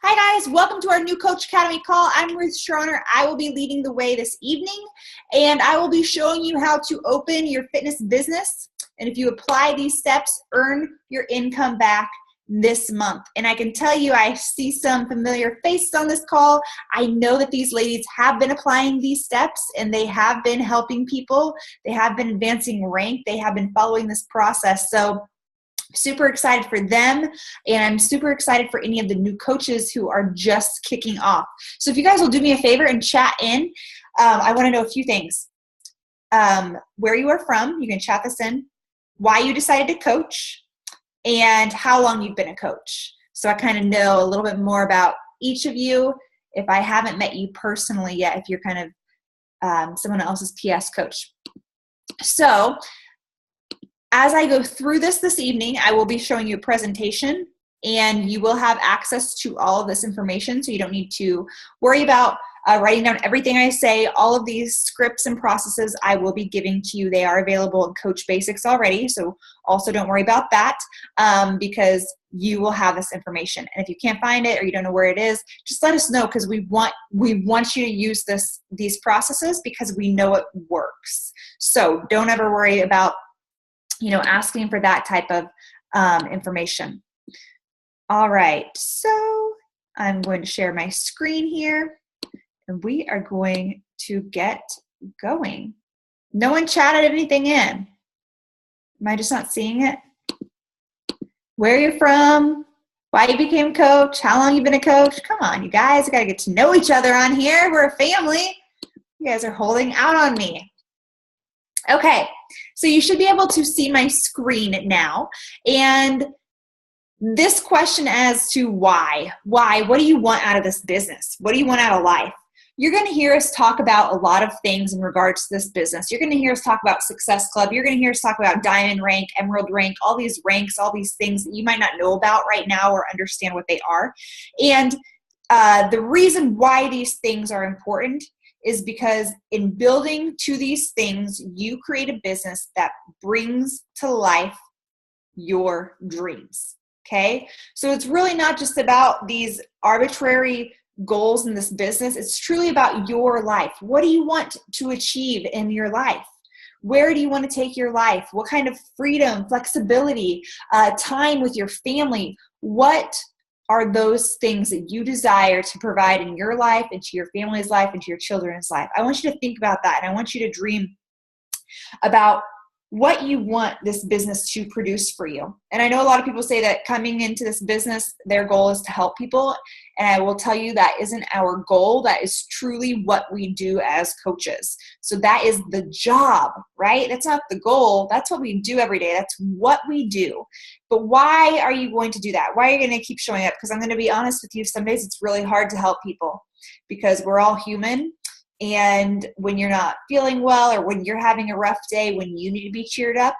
Hi guys, welcome to our new Coach Academy call. I'm Ruth Schroner. I will be leading the way this evening, and I will be showing you how to open your fitness business. And if you apply these steps, earn your income back this month. And I can tell you, I see some familiar faces on this call. I know that these ladies have been applying these steps and they have been helping people. They have been advancing rank. They have been following this process. So super excited for them, and I'm super excited for any of the new coaches who are just kicking off. So if you guys will do me a favor and chat in, I want to know a few things. Where you are from, you can chat this in, why you decided to coach, and how long you've been a coach. So I kind of know a little bit more about each of you if I haven't met you personally yet, if you're kind of someone else's PS coach. So as I go through this evening, I will be showing you a presentation, and you will have access to all of this information, so you don't need to worry about writing down everything I say. All of these scripts and processes I will be giving to you. They are available in Coach Basics already, so also don't worry about that because you will have this information. And if you can't find it or you don't know where it is, just let us know, because we want you to use these processes because we know it works. So don't ever worry about asking for that type of information. All right, so I'm going to share my screen here, and we are going to get going. No one chatted anything in. Am I just not seeing it? Where you're from, why you became a coach, how long you've been a coach. Come on, you guys, I gotta get to know each other on here. We're a family. You guys are holding out on me. Okay, so you should be able to see my screen now. And this question as to why, what do you want out of this business? What do you want out of life? You're going to hear us talk about a lot of things in regards to this business. You're going to hear us talk about Success Club. You're going to hear us talk about Diamond Rank, Emerald Rank, all these ranks, all these things that you might not know about right now or understand what they are. And the reason why these things are important is because in building to these things, you create a business that brings to life your dreams, okay? So it's really not just about these arbitrary goals in this business. It's truly about your life. What do you want to achieve in your life? Where do you want to take your life? What kind of freedom, flexibility, time with your family? What are those things that you desire to provide in your life, into your family's life, into your children's life? I want you to think about that, and I want you to dream about what you want this business to produce for you. And I know a lot of people say that coming into this business, their goal is to help people. And I will tell you that isn't our goal. That is truly what we do as coaches. So that is the job, right? That's not the goal. That's what we do every day. That's what we do. But why are you going to do that? Why are you going to keep showing up? Because I'm going to be honest with you, some days it's really hard to help people because we're all human. And when you're not feeling well, or when you're having a rough day, when you need to be cheered up,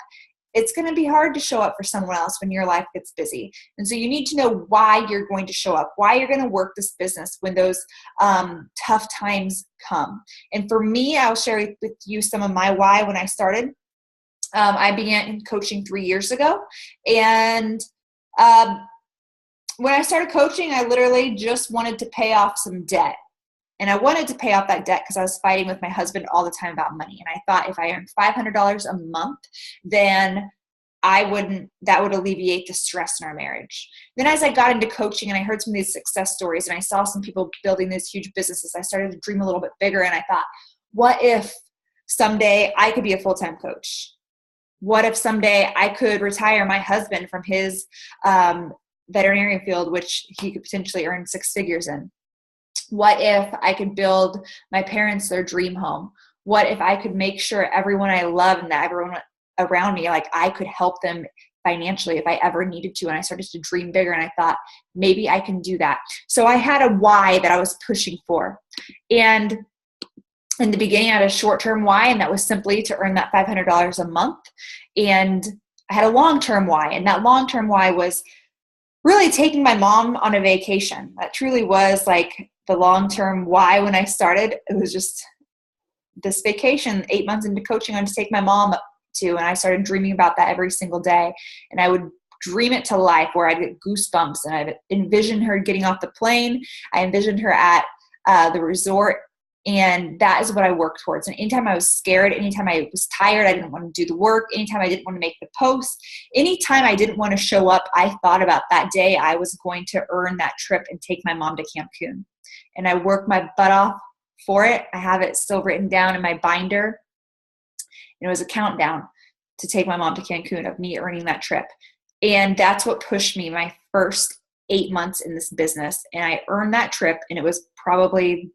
it's going to be hard to show up for someone else when your life gets busy. And so you need to know why you're going to show up, why you're going to work this business when those tough times come. And for me, I'll share with you some of my why when I started. I began coaching 3 years ago. And when I started coaching, I literally just wanted to pay off some debt. And I wanted to pay off that debt because I was fighting with my husband all the time about money. And I thought if I earned $500 a month, then that would alleviate the stress in our marriage. Then as I got into coaching and I heard some of these success stories and I saw some people building these huge businesses, I started to dream a little bit bigger. And I thought, what if someday I could be a full-time coach? What if someday I could retire my husband from his veterinarian field, which he could potentially earn 6 figures in? What if I could build my parents their dream home? What if I could make sure everyone I love and that everyone around me, like I could help them financially if I ever needed to? And I started to dream bigger, and I thought, maybe I can do that. So I had a why that I was pushing for. And in the beginning, I had a short-term why, and that was simply to earn that $500 a month. And I had a long-term why, and that long-term why was really taking my mom on a vacation. That truly was like the long-term why when I started. It was just this vacation 8 months into coaching, I wanted to take my mom to, and I started dreaming about that every single day. And I would dream it to life where I'd get goosebumps, and I'd envision her getting off the plane. I envisioned her at the resort. And that is what I work towards. And anytime I was scared, anytime I was tired, I didn't want to do the work, anytime I didn't want to make the post, anytime I didn't want to show up, I thought about that day I was going to earn that trip and take my mom to Cancun. And I worked my butt off for it. I have it still written down in my binder. And it was a countdown to take my mom to Cancun of me earning that trip. And that's what pushed me my first 8 months in this business. And I earned that trip, and it was probably,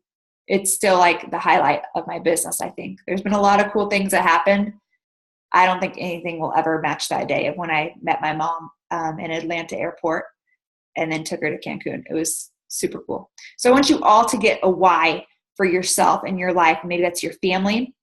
it's still like the highlight of my business, I think. There's been a lot of cool things that happened. I don't think anything will ever match that day of when I met my mom in Atlanta airport and then took her to Cancun. It was super cool. So I want you all to get a why for yourself in your life. Maybe that's your family.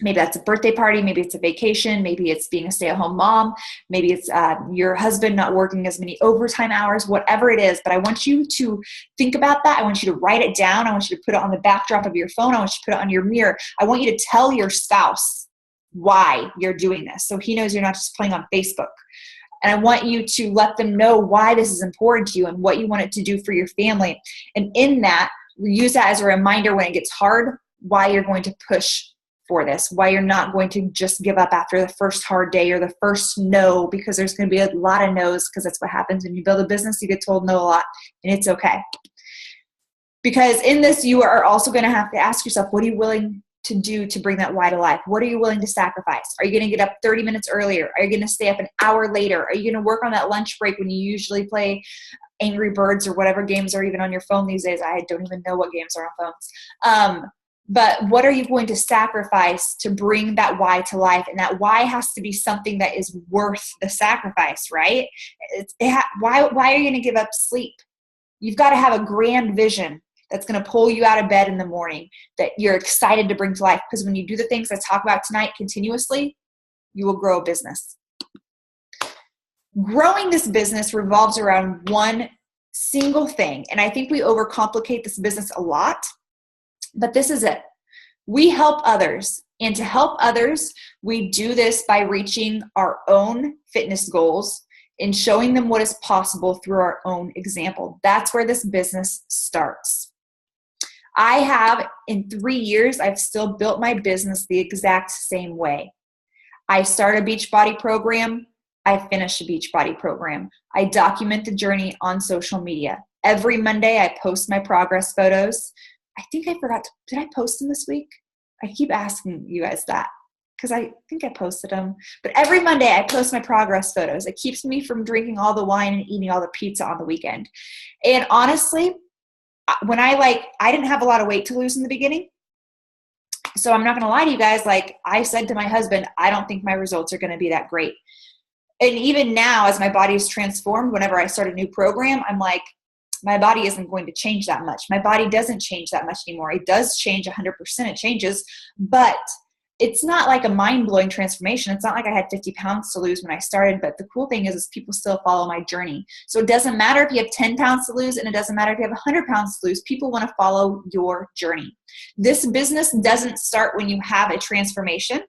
Maybe that's a birthday party. Maybe it's a vacation. Maybe it's being a stay-at-home mom. Maybe it's your husband not working as many overtime hours, whatever it is. But I want you to think about that. I want you to write it down. I want you to put it on the backdrop of your phone. I want you to put it on your mirror. I want you to tell your spouse why you're doing this, so he knows you're not just playing on Facebook. And I want you to let them know why this is important to you and what you want it to do for your family. And in that, use that as a reminder when it gets hard, why you're going to push for this, why you're not going to just give up after the first hard day or the first no, because there's going to be a lot of no's, because that's what happens when you build a business. You get told no a lot, and it's okay. Because in this, you are also going to have to ask yourself, what are you willing to do to bring that why to life? What are you willing to sacrifice? Are you going to get up 30 minutes earlier? Are you going to stay up an hour later? Are you going to work on that lunch break when you usually play Angry Birds or whatever games are even on your phone these days? I don't even know what games are on phones. But what are you going to sacrifice to bring that why to life? And that why has to be something that is worth the sacrifice, right? Why are you going to give up sleep? You've got to have a grand vision that's going to pull you out of bed in the morning, that you're excited to bring to life. Because when you do the things I talk about tonight continuously, you will grow a business. Growing this business revolves around one single thing. And I think we overcomplicate this business a lot. But this is it. We help others. And to help others, we do this by reaching our own fitness goals and showing them what is possible through our own example. That's where this business starts. I have, in 3 years, I've still built my business the exact same way. I start a Beachbody program. I finish a Beachbody program. I document the journey on social media. Every Monday, I post my progress photos. I think I forgot did I post them this week? I keep asking you guys that because I think I posted them. But every Monday I post my progress photos. It keeps me from drinking all the wine and eating all the pizza on the weekend. And honestly, when I didn't have a lot of weight to lose in the beginning. So I'm not going to lie to you guys. Like I said to my husband, I don't think my results are going to be that great. And even now, as my body is transformed, whenever I start a new program, I'm like, my body isn't going to change that much. My body doesn't change that much anymore. It does change 100%. It changes, but it's not like a mind-blowing transformation. It's not like I had 50 pounds to lose when I started, but the cool thing is people still follow my journey. So it doesn't matter if you have 10 pounds to lose, and it doesn't matter if you have 100 pounds to lose. People want to follow your journey. This business doesn't start when you have a transformation.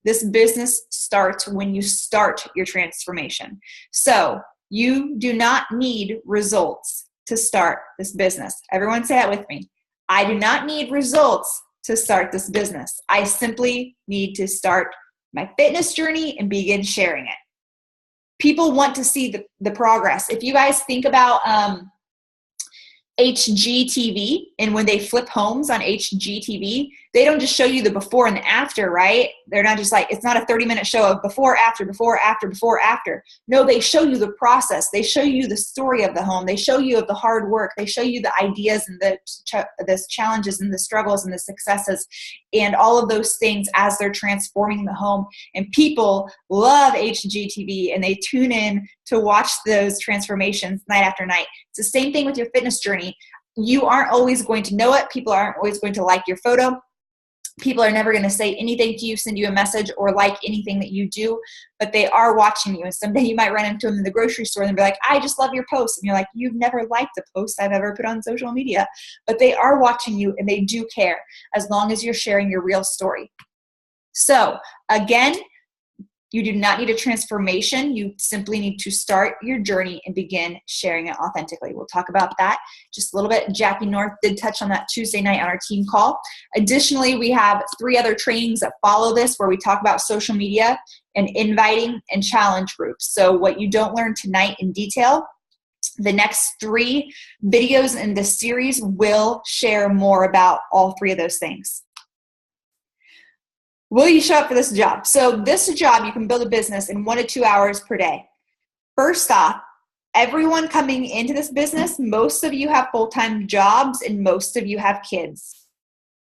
This business starts when you start your transformation. So you do not need results to start this business. Everyone say that with me. I do not need results to start this business. I simply need to start my fitness journey and begin sharing it. People want to see the progress. If you guys think about HGTV, and when they flip homes on HGTV, they don't just show you the before and the after, right? They're not just like, it's not a 30-minute show of before, after, before, after, before, after. No, they show you the process. They show you the story of the home. They show you of the hard work. They show you the ideas and the challenges and the struggles and the successes and all of those things as they're transforming the home. And people love HGTV, and they tune in to watch those transformations night after night. It's the same thing with your fitness journey. You aren't always going to know it. People aren't always going to like your photo. People are never going to say anything to you, send you a message, or like anything that you do, but they are watching you. And someday you might run into them in the grocery store and be like, I just love your post. And you're like, you've never liked a post I've ever put on social media. But they are watching you, and they do care as long as you're sharing your real story. So again, You do not need a transformation. You simply need to start your journey and begin sharing it authentically. We'll talk about that just a little bit. Jackie North did touch on that Tuesday night on our team call. Additionally, we have 3 other trainings that follow this where we talk about social media and inviting and challenge groups. So what you don't learn tonight in detail, the next 3 videos in this series will share more about all 3 of those things. Will you show up for this job? So this job, you can build a business in 1 to 2 hours per day. First off, everyone coming into this business, most of you have full-time jobs and most of you have kids.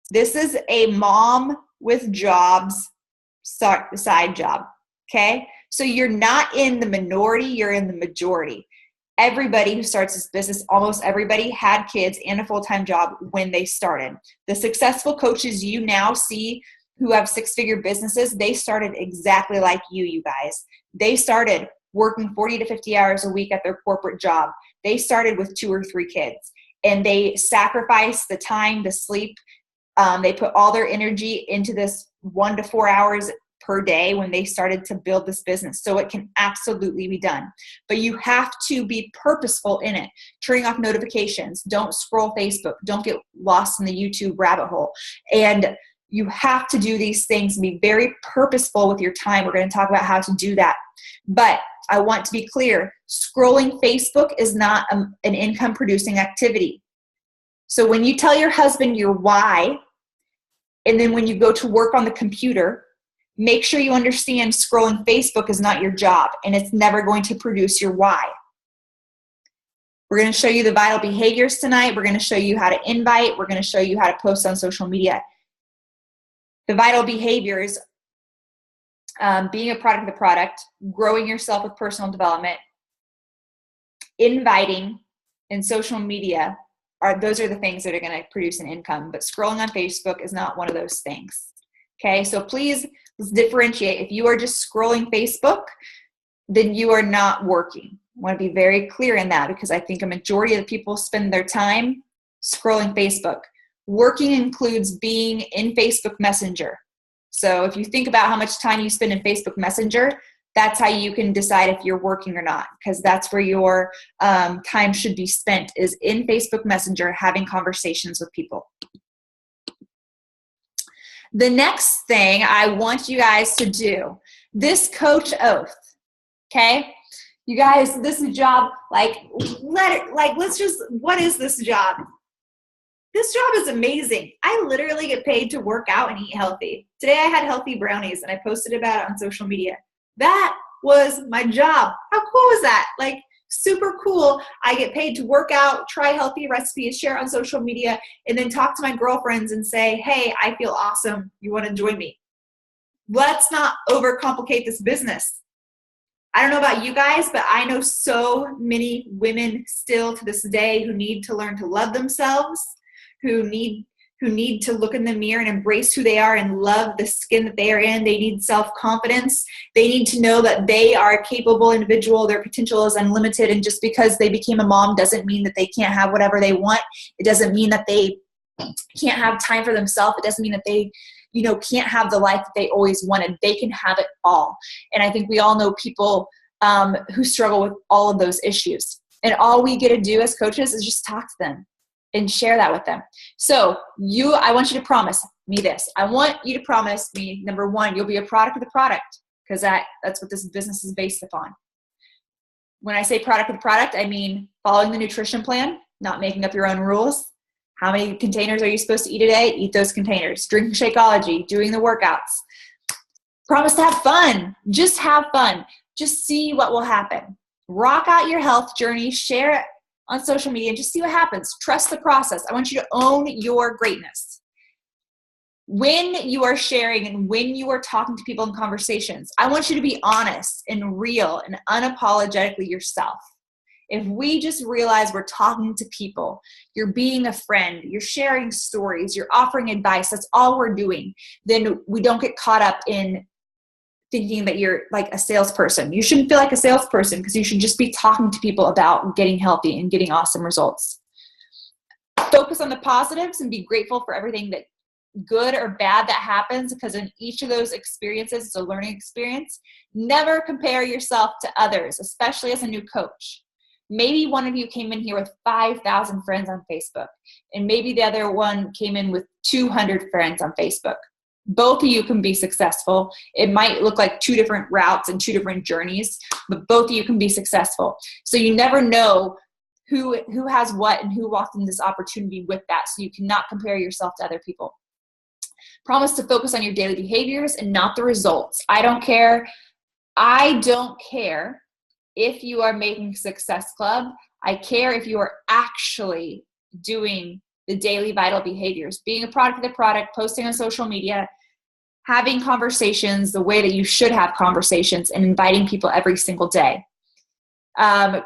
This is a mom with jobs side job, okay? So you're not in the minority, you're in the majority. Everybody who starts this business, almost everybody had kids and a full-time job when they started. The successful coaches you now see who have 6-figure businesses, they started exactly like you guys. They started working 40 to 50 hours a week at their corporate job. They started with 2 or 3 kids, and they sacrificed the time, the sleep. They put all their energy into this 1 to 4 hours per day when they started to build this business. So it can absolutely be done. But you have to be purposeful in it. Turning off notifications. Don't scroll Facebook. Don't get lost in the YouTube rabbit hole. And you have to do these things and be very purposeful with your time. We're going to talk about how to do that. But I want to be clear, scrolling Facebook is not an income producing activity. So when you tell your husband your why, and then when you go to work on the computer, make sure you understand scrolling Facebook is not your job and it's never going to produce your why. We're going to show you the vital behaviors tonight. We're going to show you how to invite. We're going to show you how to post on social media. The vital behaviors, being a product of the product, growing yourself with personal development, inviting, and social media, those are the things that are going to produce an income. But scrolling on Facebook is not one of those things. Okay, so please, let's differentiate. If you are just scrolling Facebook, then you are not working. I want to be very clear in that because I think a majority of the people spend their time scrolling Facebook. Working includes being in Facebook Messenger. So if you think about how much time you spend in Facebook Messenger, that's how you can decide if you're working or not, because that's where your time should be spent, is in Facebook Messenger having conversations with people. The next thing I want you guys to do, this coach oath, okay? You guys, this is a job, what is this job? This job is amazing. I literally get paid to work out and eat healthy. Today I had healthy brownies and I posted about it on social media. That was my job. How cool is that? Like, super cool. I get paid to work out, try healthy recipes, share on social media, and then talk to my girlfriends and say, hey, I feel awesome. You want to join me? Let's not overcomplicate this business. I don't know about you guys, but I know so many women still to this day who need to learn to love themselves, who need to look in the mirror and embrace who they are and love the skin that they are in. They need self-confidence. They need to know that they are a capable individual. Their potential is unlimited. And just because they became a mom doesn't mean that they can't have whatever they want. It doesn't mean that they can't have time for themselves. It doesn't mean that they, can't have the life that they always wanted. They can have it all. And I think we all know people who struggle with all of those issues. And all we get to do as coaches is just talk to them and share that with them. So I want you to promise me this. I want you to promise me, number 1, you'll be a product of the product, because that's what this business is based upon. When I say product of the product, I mean following the nutrition plan, not making up your own rules. How many containers are you supposed to eat a day? Eat those containers. Drinking Shakeology, doing the workouts. Promise to have fun. Just have fun. Just see what will happen. Rock out your health journey. Share it on social media and just see what happens. Trust the process. I want you to own your greatness. When you are sharing and when you are talking to people in conversations, I want you to be honest and real and unapologetically yourself. If we just realize we're talking to people, you're being a friend, you're sharing stories, you're offering advice, that's all we're doing, then we don't get caught up in thinking that you're like a salesperson. You shouldn't feel like a salesperson, because you should just be talking to people about getting healthy and getting awesome results. Focus on the positives and be grateful for everything that good or bad that happens, because in each of those experiences, it's a learning experience. Never compare yourself to others, especially as a new coach. Maybe one of you came in here with 5,000 friends on Facebook, and maybe the other one came in with 200 friends on Facebook. Both of you can be successful. It might look like two different routes and two different journeys, but both of you can be successful. So you never know who has what and who walked in this opportunity with that. So you cannot compare yourself to other people. Promise to focus on your daily behaviors and not the results. I don't care if you are making Success Club. I care if you are actually doing the daily vital behaviors, being a product of the product, posting on social media, having conversations the way that you should have conversations, and inviting people every single day.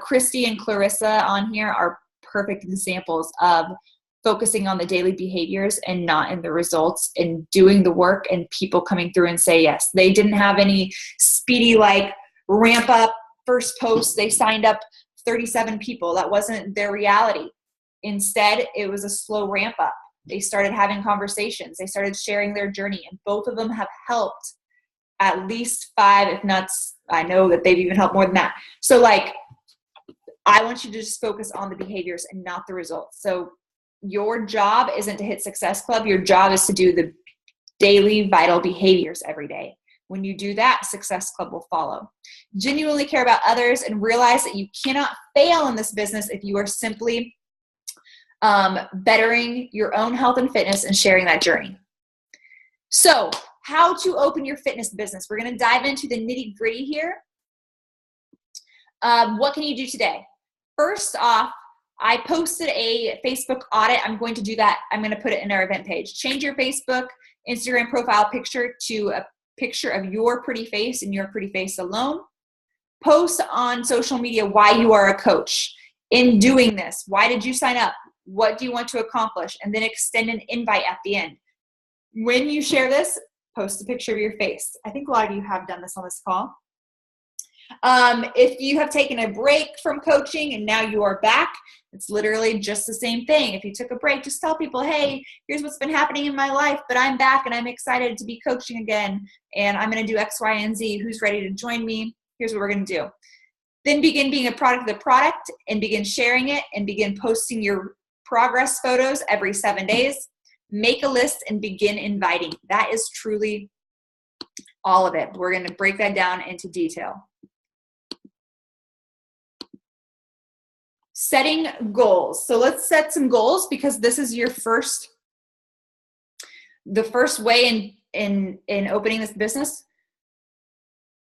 Christy and Clarissa on here are perfect examples of focusing on the daily behaviors and not in the results, and doing the work and people coming through and say yes. They didn't have any speedy ramp up first post. They signed up 37 people. That wasn't their reality. Instead, it was a slow ramp up. They started having conversations. They started sharing their journey, and both of them have helped at least 5, if not, I know that they've even helped more than that. So I want you to just focus on the behaviors and not the results. So your job isn't to hit Success Club. Your job is to do the daily vital behaviors every day. When you do that, Success Club will follow. Genuinely care about others and realize that you cannot fail in this business if you are simply bettering your own health and fitness and sharing that journey. So how to open your fitness business. We're going to dive into the nitty gritty here. What can you do today? First off, I posted a Facebook audit. I'm going to do that. I'm going to put it in our event page. Change your Facebook, Instagram profile picture to a picture of your pretty face and your pretty face alone. Post on social media why you are a coach. In doing this, why did you sign up? What do you want to accomplish? And then extend an invite at the end. When you share this, post a picture of your face. I think a lot of you have done this on this call. If you have taken a break from coaching and now you are back, it's literally just the same thing. If you took a break, just tell people, hey, here's what's been happening in my life, but I'm back and I'm excited to be coaching again. And I'm going to do X, Y, and Z. Who's ready to join me? Here's what we're going to do. Then begin being a product of the product and begin sharing it and begin posting your progress photos every 7 days. Make a list and begin inviting. That is truly all of it. We're going to break that down into detail. Setting goals. So let's set some goals, because this is your the first way in opening this business.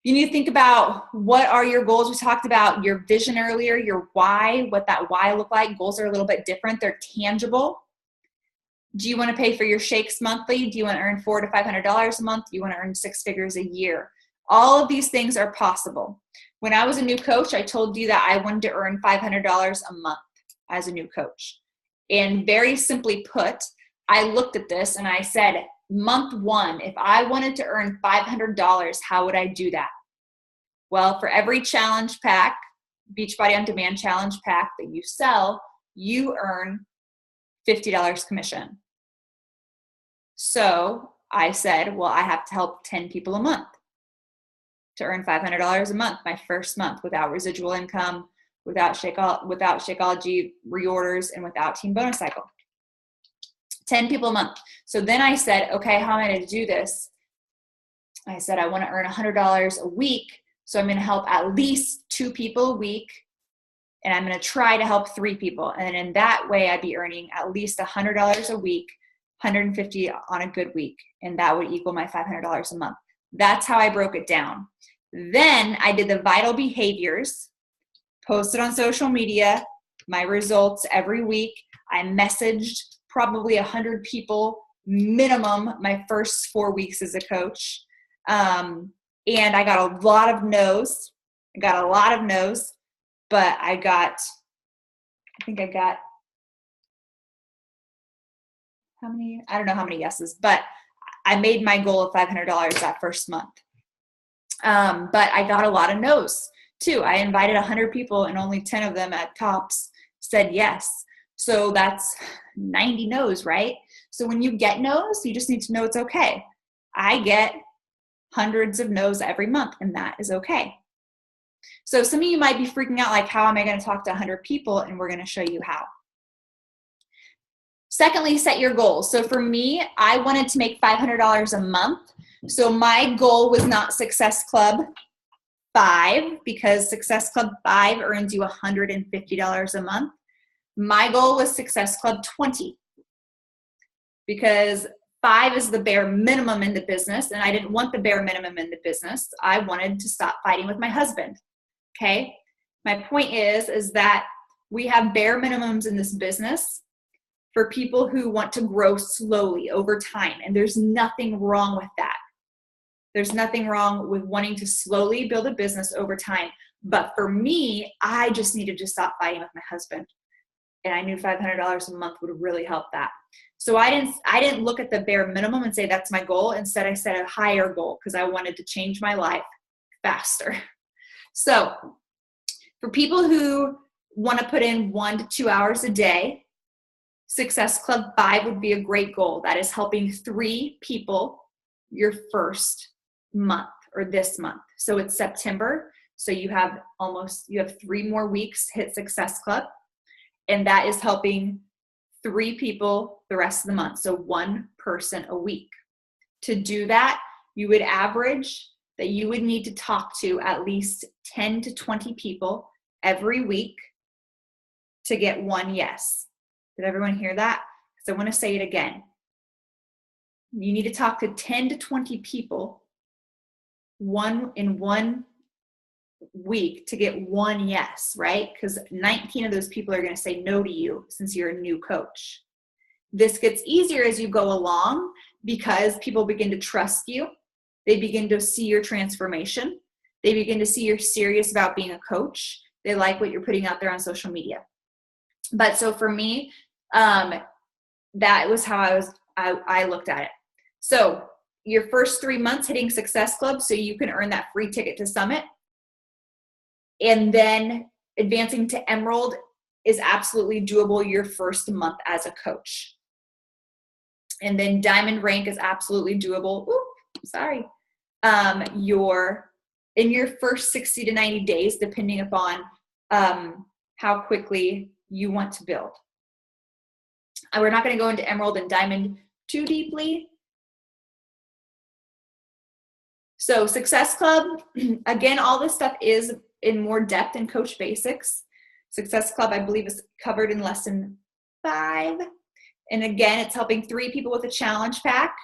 You need to think about, what are your goals? We talked about your vision earlier, your why, what that why look like. Goals are a little bit different. They're tangible. Do you want to pay for your shakes monthly? Do you want to earn $400 to $500 a month? Do you want to earn 6 figures a year? All of these things are possible. When I was a new coach, I told you that I wanted to earn $500 a month as a new coach. And very simply put, I looked at this and I said, month 1, if I wanted to earn $500, how would I do that? Well, for every challenge pack, Beachbody On Demand challenge pack that you sell, you earn $50 commission. So I said, well, I have to help 10 people a month to earn $500 a month, my first month, without residual income, without Shakeology reorders, and without Team Bonus Cycle. 10 people a month. So then I said, okay, how am I going to do this? I said, I want to earn $100 a week. So I'm going to help at least 2 people a week. And I'm going to try to help 3 people. And in that way, I'd be earning at least $100 a week, $150 on a good week. And that would equal my $500 a month. That's how I broke it down. Then I did the vital behaviors, posted on social media, my results every week. I messaged probably 100 people minimum my first 4 weeks as a coach. And I got a lot of no's. But I think I got how many? I don't know how many yeses, but I made my goal of $500 that first month. But I got a lot of no's too. I invited 100 people and only 10 of them at tops said yes. So that's 90 no's, right? So when you get no's, you just need to know it's okay. I get hundreds of no's every month, and that is okay. So some of you might be freaking out, like, how am I going to talk to 100 people? And we're going to show you how. Secondly, set your goals. So for me, I wanted to make $500 a month. So my goal was not Success Club 5, because Success Club 5 earns you $150 a month. My goal was Success Club 20, because 5 is the bare minimum in the business, and I didn't want the bare minimum in the business. I wanted to stop fighting with my husband. Okay? My point is that we have bare minimums in this business for people who want to grow slowly over time, and there's nothing wrong with that. There's nothing wrong with wanting to slowly build a business over time. But for me, I just needed to stop fighting with my husband. And I knew $500 a month would really help that. So I didn't look at the bare minimum and say that's my goal. Instead, I set a higher goal because I wanted to change my life faster. So for people who want to put in 1 to 2 hours a day, Success Club 5 would be a great goal. That is helping 3 people your first month or this month. So it's September. So you have 3 more weeks to hit Success Club. And that is helping 3 people the rest of the month. So 1 person a week. To do that, you would average that you would need to talk to at least 10 to 20 people every week to get 1 yes. Did everyone hear that? So I want to say it again. You need to talk to 10 to 20 people in 1 week to get 1 yes, right? Because 19 of those people are going to say no to you since you're a new coach. This gets easier as you go along because people begin to trust you. They begin to see your transformation. They begin to see you're serious about being a coach. They like what you're putting out there on social media. But so for me, that was how I looked at it. So your first 3 months hitting Success Club so you can earn that free ticket to Summit. And then advancing to Emerald is absolutely doable your first month as a coach. And then Diamond rank is absolutely doable. In your first 60 to 90 days, depending upon how quickly you want to build. We're not going to go into Emerald and Diamond too deeply. So Success Club, again, all this stuff is in more depth in Coach Basics. Success Club, I believe, is covered in lesson 5. And again, it's helping 3 people with a challenge pack.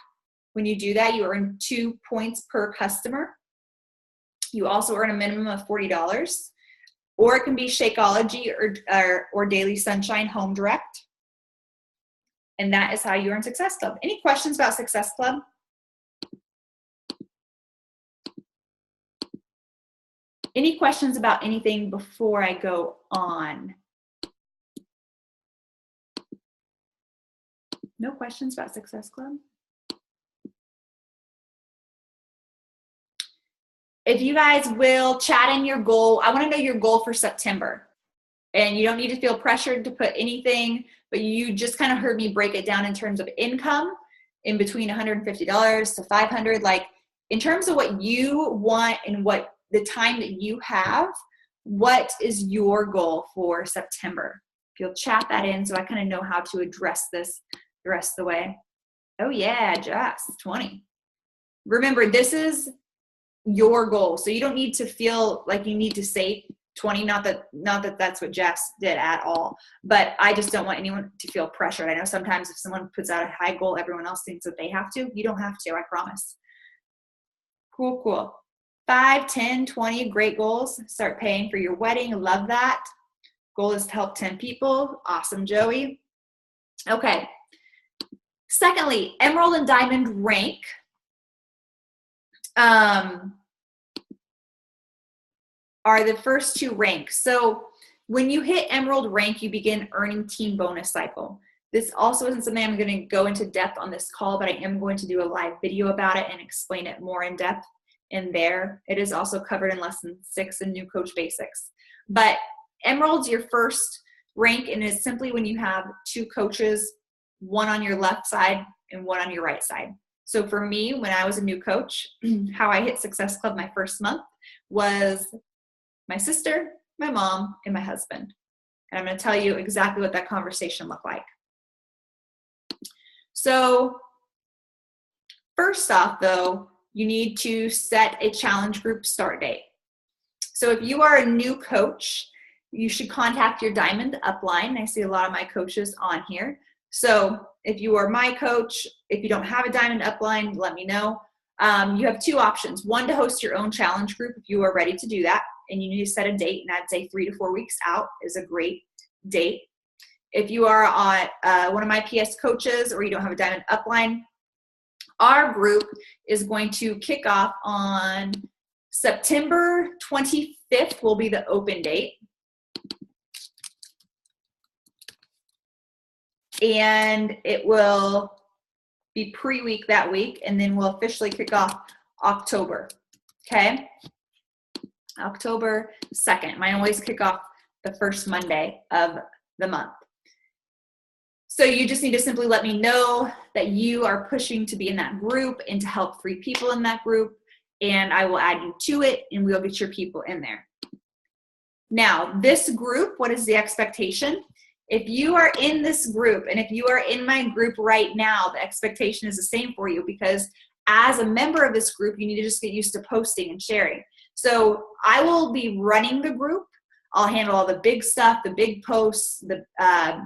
When you do that, you earn 2 points per customer. You also earn a minimum of $40. Or it can be Shakeology or Daily Sunshine Home Direct. And that is how you earn Success Club. Any questions about Success Club? Any questions about anything before I go on? No questions about Success Club? If you guys will chat in your goal, I want to know your goal for September. And you don't need to feel pressured to put anything, but you just kind of heard me break it down in terms of income in between $150 to $500. Like in terms of what you want and what the time that you have, what is your goal for September? If you'll chat that in so I kind of know how to address this the rest of the way. Oh yeah, Jess, 20. Remember, this is your goal. So you don't need to feel like you need to say 20, not that that's what Jess did at all, but I just don't want anyone to feel pressured. I know sometimes if someone puts out a high goal, everyone else thinks that they have to. You don't have to, I promise. Cool. 5, 10, 20, great goals. Start paying for your wedding. Love that. Goal is to help 10 people. Awesome, Joey. Okay. Secondly, Emerald and Diamond rank. Are the first 2 ranks. So when you hit Emerald rank, you begin earning team bonus cycle. This also isn't something I'm going to go into depth on this call, but I am going to do a live video about it and explain it more in depth in there. It is also covered in lesson 6 in New Coach Basics. But Emerald's your first rank, and is simply when you have 2 coaches one on your left side and one on your right side. So for me, when I was a new coach, how I hit Success Club my first month was my sister, my mom, and my husband. And I'm going to tell you exactly what that conversation looked like. So first off, though, you need to set a challenge group start date. So if you are a new coach, you should contact your Diamond upline. I see a lot of my coaches on here. So if you are my coach, if you don't have a Diamond upline, let me know. You have two options. One, to host your own challenge group if you are ready to do that, and you need to set a date, and I'd say 3 to 4 weeks out is a great date. If you are on one of my PS coaches or you don't have a Diamond upline, our group is going to kick off on September 25th will be the open date. And it will be pre-week that week, and then we'll officially kick off October, okay? October 2nd. Mine always kick off the first Monday of the month. So you just need to simply let me know that you are pushing to be in that group and to help 3 people in that group, and I will add you to it, and we'll get your people in there. Now, this group, what is the expectation? If you are in this group, and if you are in my group right now, the expectation is the same for you, because as a member of this group, you need to just get used to posting and sharing. So I will be running the group. I'll handle all the big stuff, the big posts, the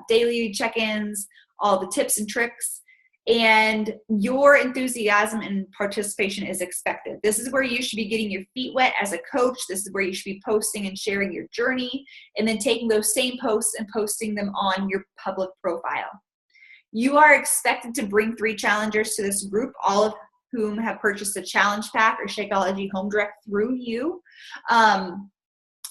daily check-ins, all the tips and tricks, and your enthusiasm and participation is expected. This is where you should be getting your feet wet as a coach. This is where you should be posting and sharing your journey, and then taking those same posts and posting them on your public profile. You are expected to bring 3 challengers to this group, all of whom have purchased a challenge pack or Shakeology Home Direct through you.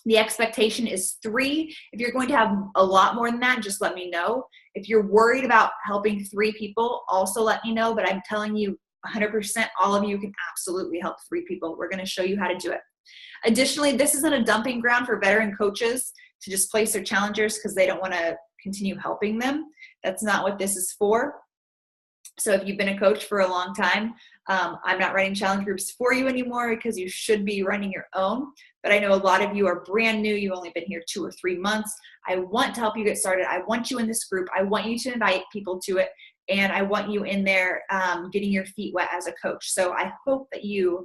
The expectation is 3. If you're going to have a lot more than that, just let me know. If you're worried about helping 3 people, also let me know. But I'm telling you 100%, all of you can absolutely help 3 people. We're going to show you how to do it. Additionally, this isn't a dumping ground for veteran coaches to just place their challengers because they don't want to continue helping them. That's not what this is for. So if you've been a coach for a long time, I'm not running challenge groups for you anymore because you should be running your own. But I know a lot of you are brand new. You've only been here 2 or 3 months. I want to help you get started. I want you in this group. I want you to invite people to it. And I want you in there getting your feet wet as a coach. So I hope that you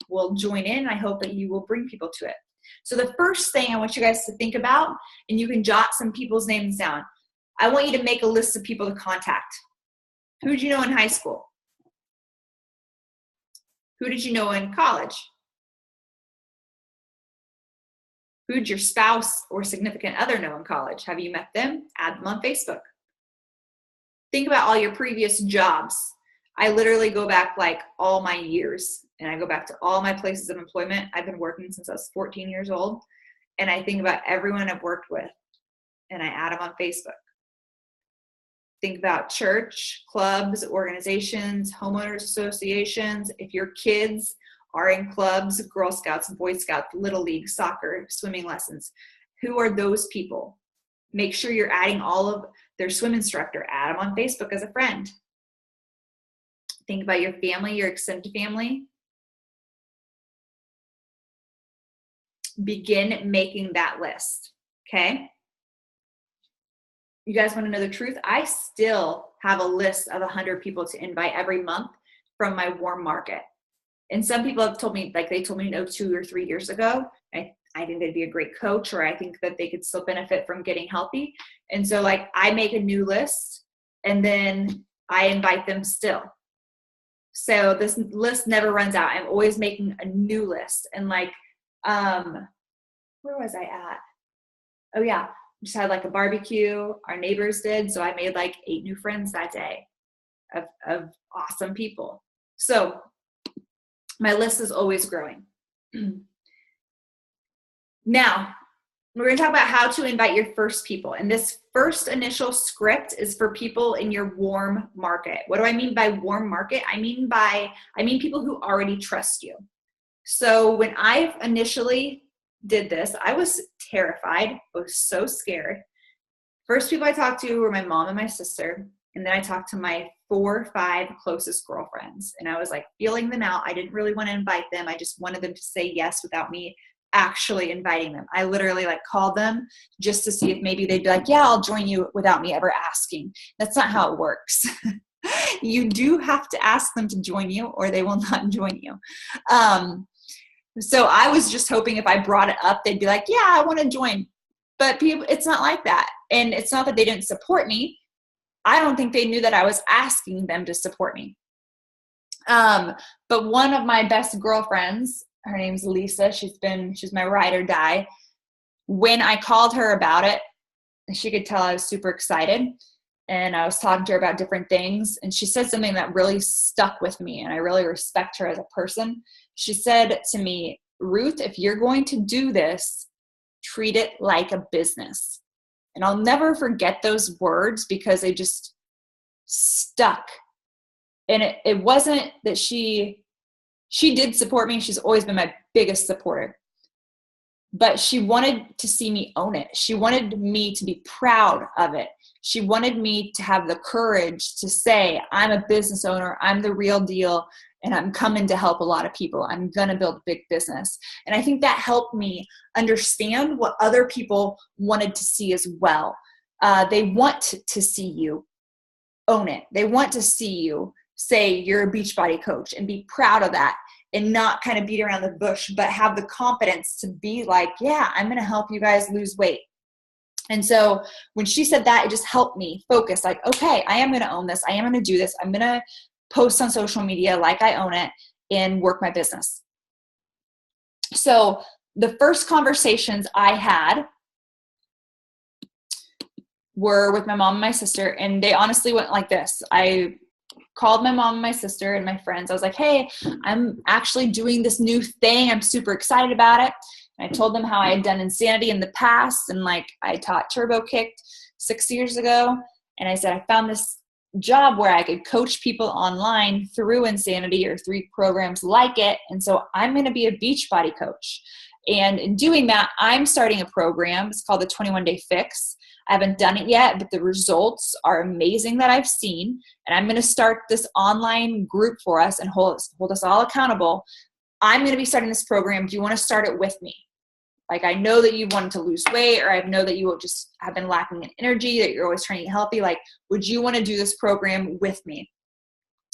will join in. I hope that you will bring people to it. So the first thing I want you guys to think about, and you can jot some people's names down. I want you to make a list of people to contact. Who did you know in high school? Who did you know in college? Who did your spouse or significant other know in college? Have you met them? Add them on Facebook. Think about all your previous jobs. I literally go back like all my years, and I go back to all my places of employment. I've been working since I was 14 years old, and I think about everyone I've worked with, and I add them on Facebook. Think about church, clubs, organizations, homeowners associations. If your kids are in clubs, Girl Scouts, Boy Scouts, Little League, soccer, swimming lessons, who are those people? Make sure you're adding all of their swim instructor. Add them on Facebook as a friend. Think about your family, your extended family. Begin making that list, okay? You guys want to know the truth? I still have a list of 100 people to invite every month from my warm market. And some people have told me, like they told me no 2 or 3 years ago, I think they'd be a great coach, or I think that they could still benefit from getting healthy. And so like I make a new list and then I invite them still. So this list never runs out. I'm always making a new list. And like, where was I at? Oh yeah. Just had like a barbecue, our neighbors did. So I made like 8 new friends that day of awesome people. So my list is always growing. Now, we're going to talk about how to invite your first people. And this first initial script is for people in your warm market. What do I mean by warm market? I mean people who already trust you. So when I initially did this, I was terrified. I was so scared. First people I talked to were my mom and my sister. And then I talked to my 4 or 5 closest girlfriends, and I was like feeling them out. I didn't really want to invite them. I just wanted them to say yes without me actually inviting them. I literally like called them just to see if maybe they'd be like, yeah, I'll join you, without me ever asking. That's not how it works. You do have to ask them to join you, or they will not join you. So I was just hoping if I brought it up, they'd be like, yeah, I want to join. But people, it's not like that. And it's not that they didn't support me. I don't think they knew that I was asking them to support me. But one of my best girlfriends, her name's Lisa. She's my ride or die. When I called her about it, she could tell I was super excited. And I was talking to her about different things. And she said something that really stuck with me. And I really respect her as a person. She said to me, Ruth, if you're going to do this, treat it like a business. And I'll never forget those words because they just stuck. And it wasn't that she did support me. She's always been my biggest supporter. But she wanted to see me own it. She wanted me to be proud of it. She wanted me to have the courage to say, I'm a business owner. I'm the real deal. And I'm coming to help a lot of people. I'm going to build a big business. And I think that helped me understand what other people wanted to see as well. They want to see you own it. They want to see you say you're a Beachbody coach and be proud of that, and not kind of beat around the bush, but have the confidence to be like, yeah, I'm going to help you guys lose weight. And so when she said that, it just helped me focus, like, okay, I am going to own this. I am going to do this. I'm going to post on social media like I own it and work my business. So the first conversations I had were with my mom and my sister, and they honestly went like this. I called my mom and my sister and my friends. I was like, hey, I'm actually doing this new thing. I'm super excited about it. And I told them how I had done Insanity in the past, and like I taught Turbo Kicked 6 years ago. And I said, I found this job where I could coach people online through Insanity or 3 programs like it. And so I'm going to be a Beachbody coach. And in doing that, I'm starting a program. It's called the 21-Day Fix. I haven't done it yet, but the results are amazing that I've seen. And I'm going to start this online group for us and hold us all accountable. I'm going to be starting this program. Do you want to start it with me? Like, I know that you wanted to lose weight, or I know that you just have been lacking in energy, that you're always trying to eat healthy. Like, would you want to do this program with me?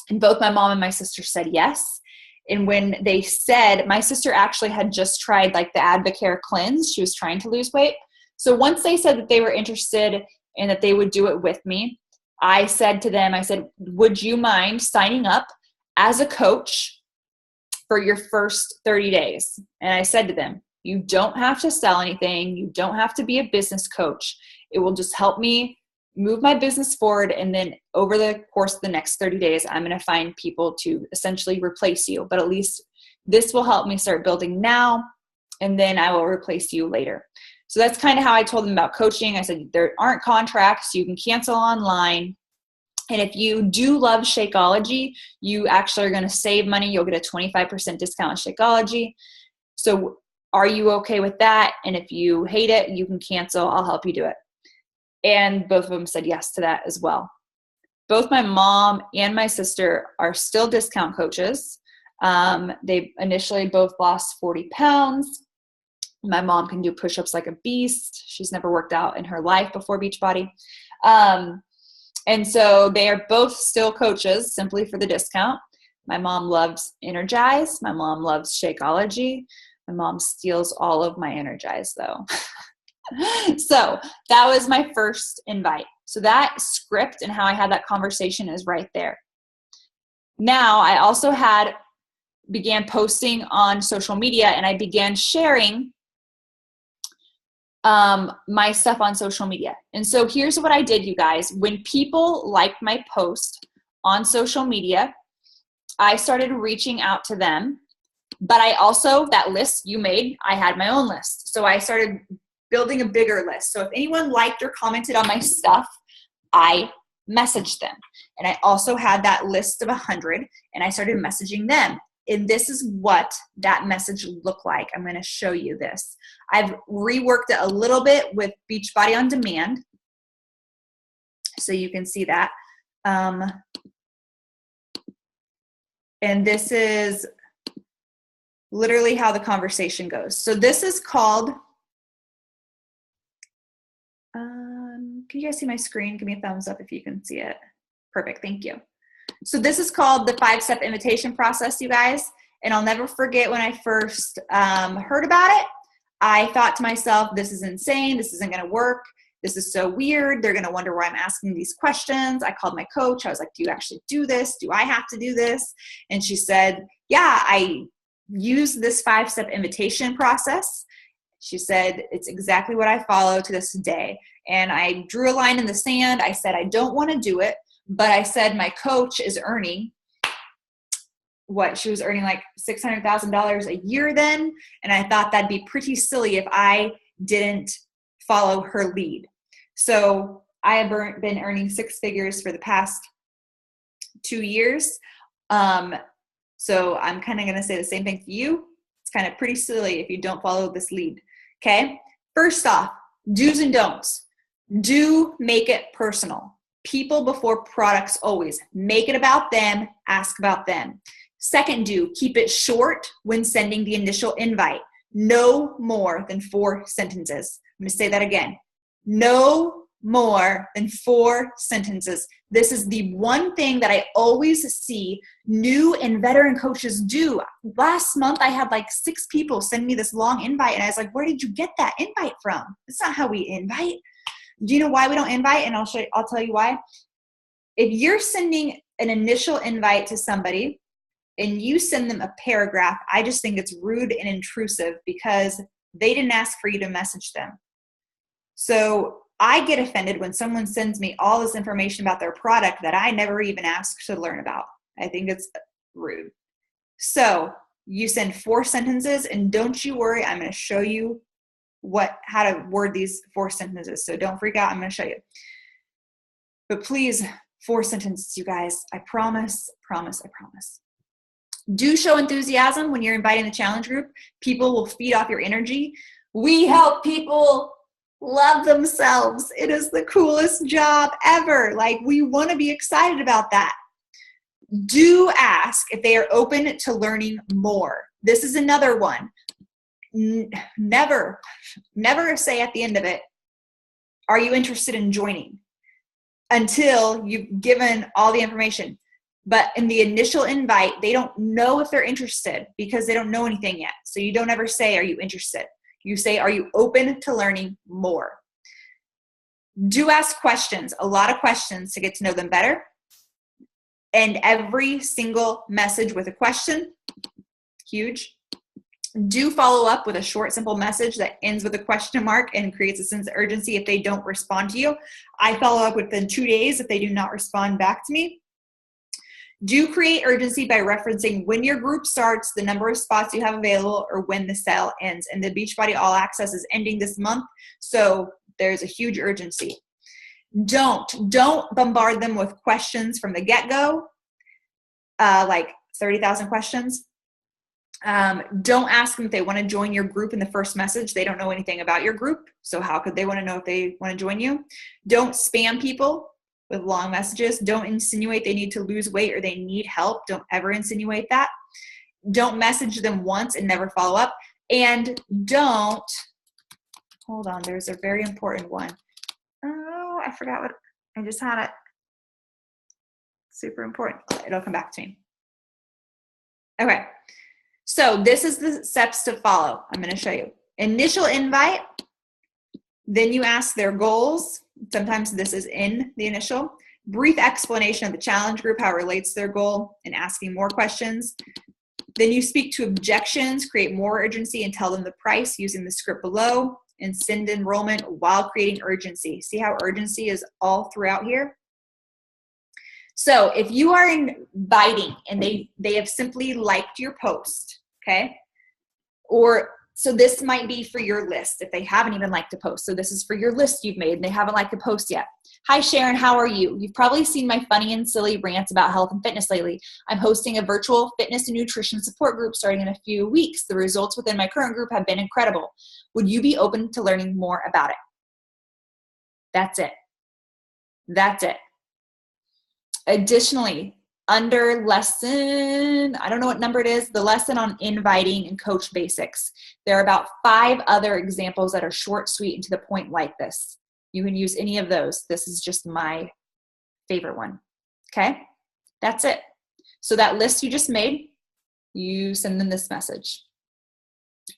And both my mom and my sister said yes. And when they said, my sister actually had just tried like the Advocare cleanse. She was trying to lose weight. So once they said that they were interested and that they would do it with me, I said to them, I said, would you mind signing up as a coach for your first 30 days? And I said to them, you don't have to sell anything. You don't have to be a business coach. It will just help me move my business forward. And then over the course of the next 30 days, I'm going to find people to essentially replace you. But at least this will help me start building now, and then I will replace you later. So that's kind of how I told them about coaching. I said, there aren't contracts. You can cancel online. And if you do love Shakeology, you actually are going to save money. You'll get a 25% discount on Shakeology. So are you okay with that? And if you hate it, you can cancel. I'll help you do it. And both of them said yes to that as well. Both my mom and my sister are still discount coaches. They initially both lost 40 pounds. My mom can do push-ups like a beast. She's never worked out in her life before Beachbody. And so they are both still coaches simply for the discount. My mom loves Energize. My mom loves Shakeology. My mom steals all of my Energize though. So that was my first invite. So that script and how I had that conversation is right there. Now I also began posting on social media, and I began sharing my stuff on social media. And so here's what I did, you guys. When people liked my post on social media, I started reaching out to them. But I also, that list you made, I had my own list. So I started building a bigger list. So if anyone liked or commented on my stuff, I messaged them. And I also had that list of 100, and I started messaging them. And this is what that message looked like. I'm going to show you this. I've reworked it a little bit with Beachbody On Demand, so you can see that. And this is literally how the conversation goes. So this is called, can you guys see my screen? Give me a thumbs up if you can see it. Perfect, thank you. So this is called the 5-step invitation process, you guys. And I'll never forget when I first heard about it, I thought to myself, this is insane, this isn't gonna work. This is so weird. They're going to wonder why I'm asking these questions. I called my coach. I was like, do you actually do this? Do I have to do this? And she said, yeah, I use this 5-step invitation process. She said, it's exactly what I follow to this day. And I drew a line in the sand. I said, I don't want to do it. But I said, my coach is earning what? She was earning like $600,000 a year then. And I thought that'd be pretty silly if I didn't follow her lead. So I have been earning 6 figures for the past 2 years. So I'm kind of going to say the same thing to you. It's kind of pretty silly if you don't follow this lead. Okay. First off, do's and don'ts. Do make it personal. People before products always. Make it about them. Ask about them. Second do, keep it short when sending the initial invite. No more than 4 sentences. I'm going to say that again. No more than 4 sentences. This is the one thing that I always see new and veteran coaches do. Last month, I had like 6 people send me this long invite, and I was like, where did you get that invite from? That's not how we invite. Do you know why we don't invite? And I'll tell you why. If you're sending an initial invite to somebody and you send them a paragraph, I just think it's rude and intrusive because they didn't ask for you to message them. So I get offended when someone sends me all this information about their product that I never even asked to learn about. I think it's rude. So you send 4 sentences, and don't you worry, I'm going to show you how to word these 4 sentences. So don't freak out, I'm going to show you. But please, 4 sentences, you guys. I promise, promise, I promise. Do show enthusiasm when you're inviting the challenge group. People will feed off your energy. We help people love themselves. It is the coolest job ever. Like, we want to be excited about that. Do ask if they are open to learning more. This is another one. Never say at the end of it, are you interested in joining? Until you've given all the information. But in the initial invite, they don't know if they're interested because they don't know anything yet. So you don't ever say, are you interested? You say, are you open to learning more? Do ask questions, a lot of questions to get to know them better. And every single message with a question, huge. Do follow up with a short, simple message that ends with a question mark and creates a sense of urgency if they don't respond to you. I follow up within 2 days if they do not respond back to me. Do create urgency by referencing when your group starts, the number of spots you have available, or when the sale ends. And the Beachbody All Access is ending this month, so there's a huge urgency. Don't bombard them with questions from the get-go, like 30,000 questions. Don't ask them if they want to join your group in the first message. They don't know anything about your group, so how could they want to know if they want to join you? Don't spam people with long messages. Don't insinuate they need to lose weight or they need help. Don't ever insinuate that. Don't message them once and never follow up. And don't, hold on, there's a very important one. Oh, I forgot what, I just had it. Super important. It'll come back to me. Okay. So this is the steps to follow. I'm going to show you. Initial invite. Then you ask their goals. Sometimes this is in the initial. Brief explanation of the challenge group, how it relates to their goal, and asking more questions. Then you speak to objections, create more urgency, and tell them the price using the script below, and send enrollment while creating urgency. See how urgency is all throughout here? So if you are inviting and they have simply liked your post, okay? So this might be for your list if they haven't even liked a post. So this is for your list you've made and they haven't liked a post yet. Hi Sharon, how are you? You've probably seen my funny and silly rants about health and fitness lately. I'm hosting a virtual fitness and nutrition support group starting in a few weeks. The results within my current group have been incredible. Would you be open to learning more about it? That's it. That's it. Additionally, under lesson, I don't know what number it is, the lesson on inviting and coach basics, there are about 5 other examples that are short, sweet, and to the point like this. You can use any of those. This is just my favorite one. Okay? That's it. So that list you just made, you send them this message.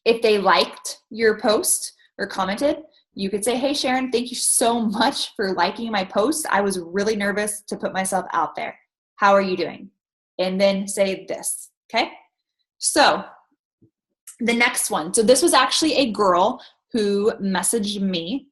If they liked your post or commented, you could say, hey, Sharon, thank you so much for liking my post. I was really nervous to put myself out there. How are you doing? And then say this, okay? So the next one. So this was actually a girl who messaged me,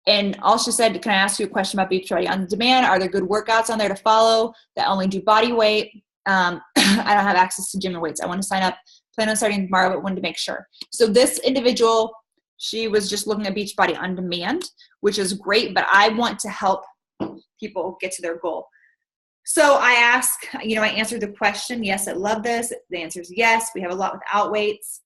and all she said, can I ask you a question about Beachbody On Demand? Are there good workouts on there to follow that only do body weight? I don't have access to gym and weights. I want to sign up, plan on starting tomorrow, but wanted to make sure. So this individual, she was just looking at Beachbody On Demand, which is great, but I want to help people get to their goal. So I asked, I answered the question, yes, I love this. The answer is yes. We have a lot without weights.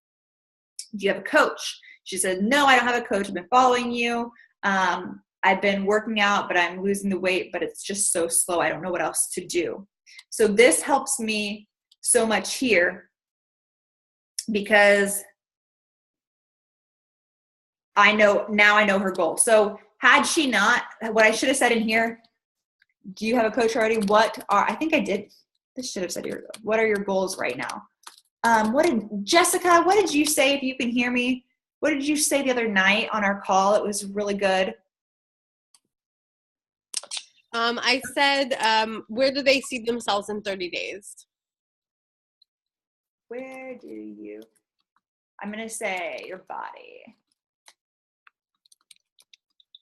Do you have a coach? She said, no, I don't have a coach. I've been following you. I've been working out, but I'm losing the weight, but it's just so slow. I don't know what else to do. So this helps me so much here because now I know her goal. So had she not, what I should have said in here, do you have a coach already? I think I did. This should have said what are your goals right now? Jessica, what did you say, if you can hear me? What did you say the other night on our call? It was really good. I said, where do they see themselves in 30 days? I'm going to say your body.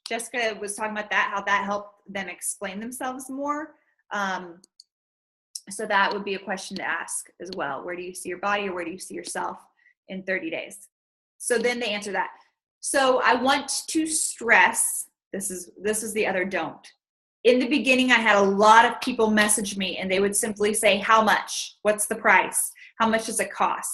Jessica was talking about that, how that helped them explain themselves more. So that would be a question to ask as well. Where do you see your body, or where do you see yourself in 30 days? So then they answer that. So I want to stress, this is the other don't. In the beginning, I had a lot of people message me and they would simply say, how much? What's the price? How much does it cost?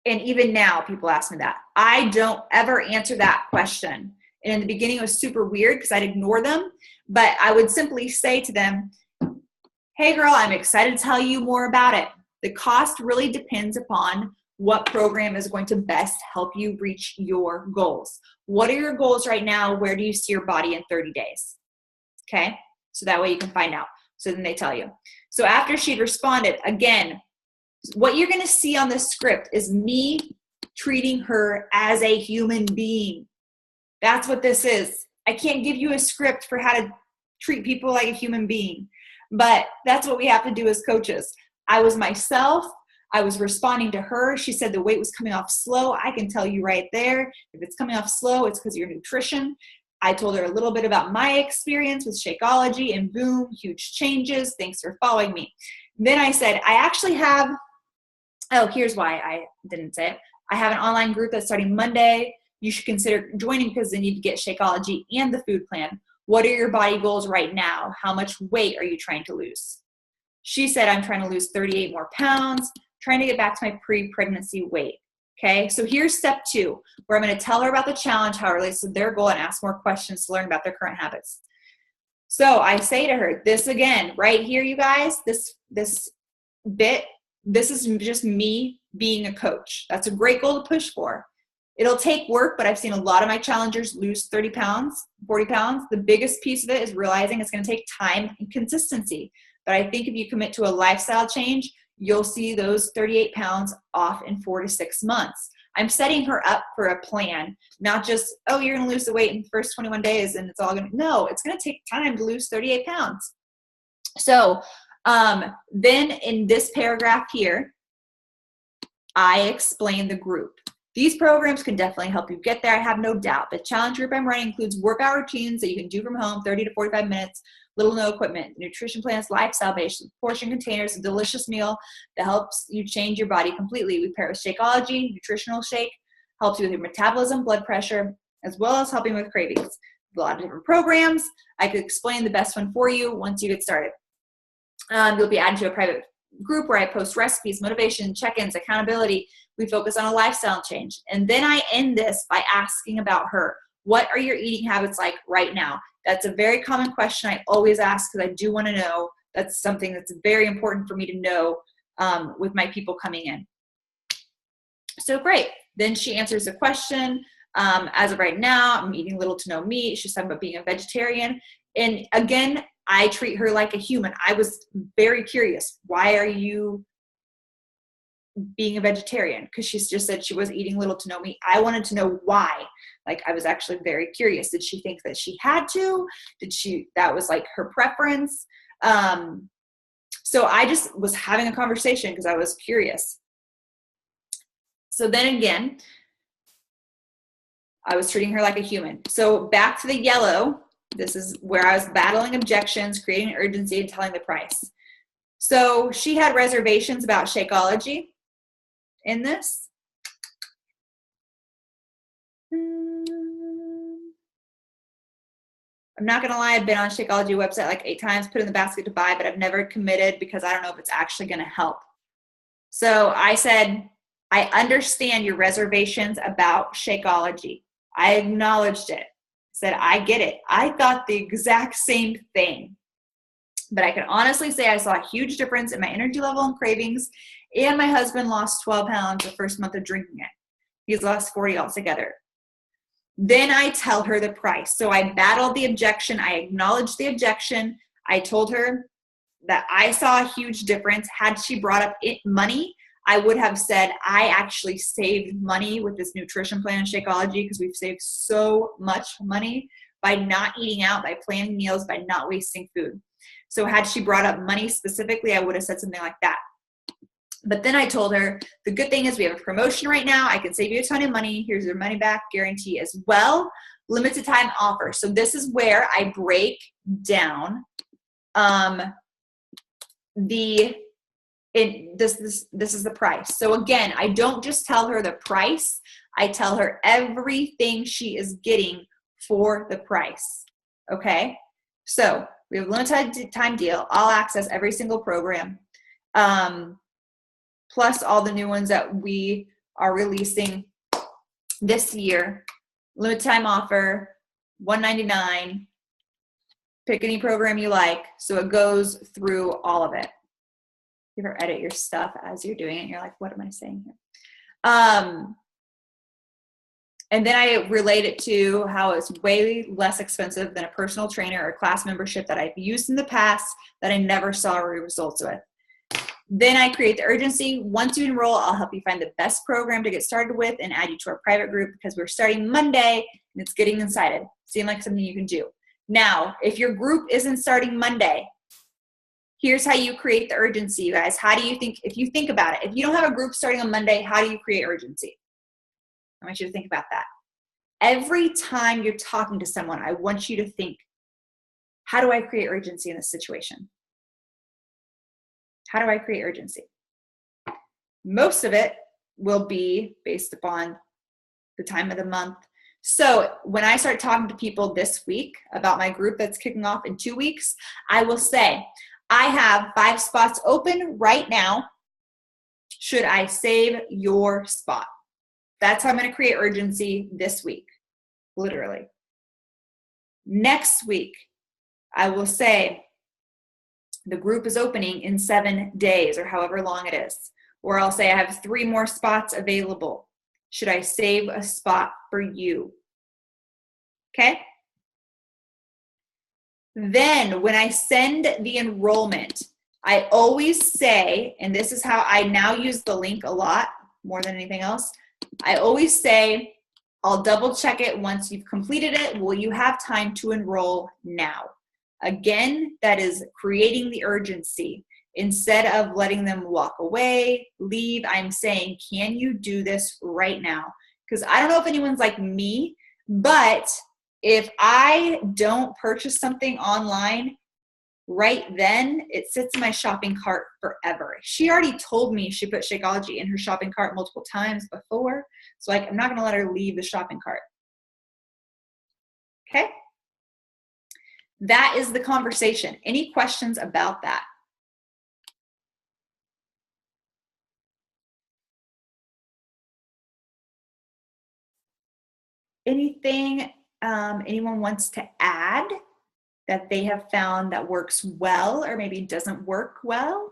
And even now, people ask me that. I don't ever answer that question. And in the beginning, it was super weird because I'd ignore them. But I would simply say to them, hey, girl, I'm excited to tell you more about it. The cost really depends upon what program is going to best help you reach your goals. What are your goals right now? Where do you see your body in 30 days? Okay, so that way you can find out. So then they tell you. So after she'd responded, again, what you're going to see on the script is me treating her as a human being. That's what this is. I can't give you a script for how to treat people like a human being, but that's what we have to do as coaches. I was myself. I was responding to her. She said the weight was coming off slow. I can tell you right there, if it's coming off slow, it's because of your nutrition. I told her a little bit about my experience with Shakeology, and boom, huge changes. Thanks for following me. Then I said, I actually have, here's why I didn't say it. I have an online group that's starting Monday. You should consider joining because then you get Shakeology and the food plan. What are your body goals right now? How much weight are you trying to lose? She said, I'm trying to lose 38 more pounds, trying to get back to my pre-pregnancy weight. Okay, so here's step 2, where I'm going to tell her about the challenge, how it relates to their goal, and ask more questions to learn about their current habits. So I say to her, this again, right here, you guys, this bit, this is just me being a coach. That's a great goal to push for. It'll take work, but I've seen a lot of my challengers lose 30 pounds, 40 pounds. The biggest piece of it is realizing it's going to take time and consistency. But I think if you commit to a lifestyle change, you'll see those 38 pounds off in 4 to 6 months. I'm setting her up for a plan, not just, oh, you're going to lose the weight in the first 21 days and it's all going to, no, it's going to take time to lose 38 pounds. So then in this paragraph here, I explain the group. These programs can definitely help you get there. I have no doubt. The challenge group I'm running includes workout routines that you can do from home, 30 to 45 minutes, little no equipment, nutrition plans, lifestyle-based, portion containers, a delicious meal that helps you change your body completely. We pair with Shakeology, nutritional shake, helps you with your metabolism, blood pressure, as well as helping with cravings. A lot of different programs. I could explain the best one for you once you get started. You'll be added to a private group where I post recipes, motivation, check-ins, accountability. We focus on a lifestyle change. And then I end this by asking about her. What are your eating habits like right now? That's a very common question I always ask because I do want to know. That's something that's very important for me to know with my people coming in. So great. Then she answers the question. As of right now, I'm eating little to no meat. She's talking about being a vegetarian. And again, I treat her like a human. I was very curious. Why are you being a vegetarian? Because she's just said she was eating little to no meat. I wanted to know why. Like, I was actually very curious. Did she think that she had to? That was like her preference? So I just was having a conversation because I was curious. So then again, I was treating her like a human. So back to the yellow, this is where I was battling objections, creating urgency, and telling the price. So she had reservations about Shakeology in this. I'm not going to lie, I've been on Shakeology website like 8 times, put in the basket to buy, but I've never committed because I don't know if it's actually going to help. So I said, I understand your reservations about Shakeology. I acknowledged it. Said, I get it. I thought the exact same thing. But I can honestly say I saw a huge difference in my energy level and cravings, and my husband lost 12 pounds the first month of drinking it. He's lost 40 altogether. Then I tell her the price. So I battled the objection. I acknowledged the objection. I told her that I saw a huge difference. Had she brought up money, I would have said, I actually saved money with this nutrition plan in Shakeology because we've saved so much money by not eating out, by planning meals, by not wasting food. So had she brought up money specifically, I would have said something like that. But then I told her, the good thing is we have a promotion right now. I can save you a ton of money. Here's your money back guarantee as well. Limited time offer. So this is where I break down this is the price. So again, I don't just tell her the price. I tell her everything she is getting for the price. Okay. So we have a limited time deal, all access, every single program, plus all the new ones that we are releasing this year. Limited time offer, $199. Pick any program you like. So it goes through all of it. You ever edit your stuff as you're doing it and you're like, what am I saying here? And then I relate it to how it's way less expensive than a personal trainer or class membership that I've used in the past that I never saw results with. Then I create the urgency. Once you enroll, I'll help you find the best program to get started with and add you to our private group because we're starting Monday and it's getting excited. Seems like something you can do. Now, if your group isn't starting Monday, here's how you create the urgency, you guys. How do you think, if you think about it, if you don't have a group starting on Monday, how do you create urgency? I want you to think about that. Every time you're talking to someone, I want you to think, how do I create urgency in this situation? How do I create urgency? Most of it will be based upon the time of the month. So when I start talking to people this week about my group that's kicking off in 2 weeks, I will say, I have 5 spots open right now. Should I save your spot? That's how I'm going to create urgency this week, literally. Next week, I will say the group is opening in 7 days or however long it is. Or I'll say I have 3 more spots available. Should I save a spot for you? Okay? Then when I send the enrollment, I always say, and this is how I now use the link a lot more than anything else. I always say, I'll double check it once you've completed it. Will you have time to enroll now? Again, that is creating the urgency. Instead of letting them walk away, leave, I'm saying, can you do this right now? Because I don't know if anyone's like me, but if I don't purchase something online right then, it sits in my shopping cart forever. She already told me she put Shakeology in her shopping cart multiple times before, so I'm not going to let her leave the shopping cart. Okay? That is the conversation. Any questions about that? Anything anyone wants to add? that they have found that works well or maybe doesn't work well.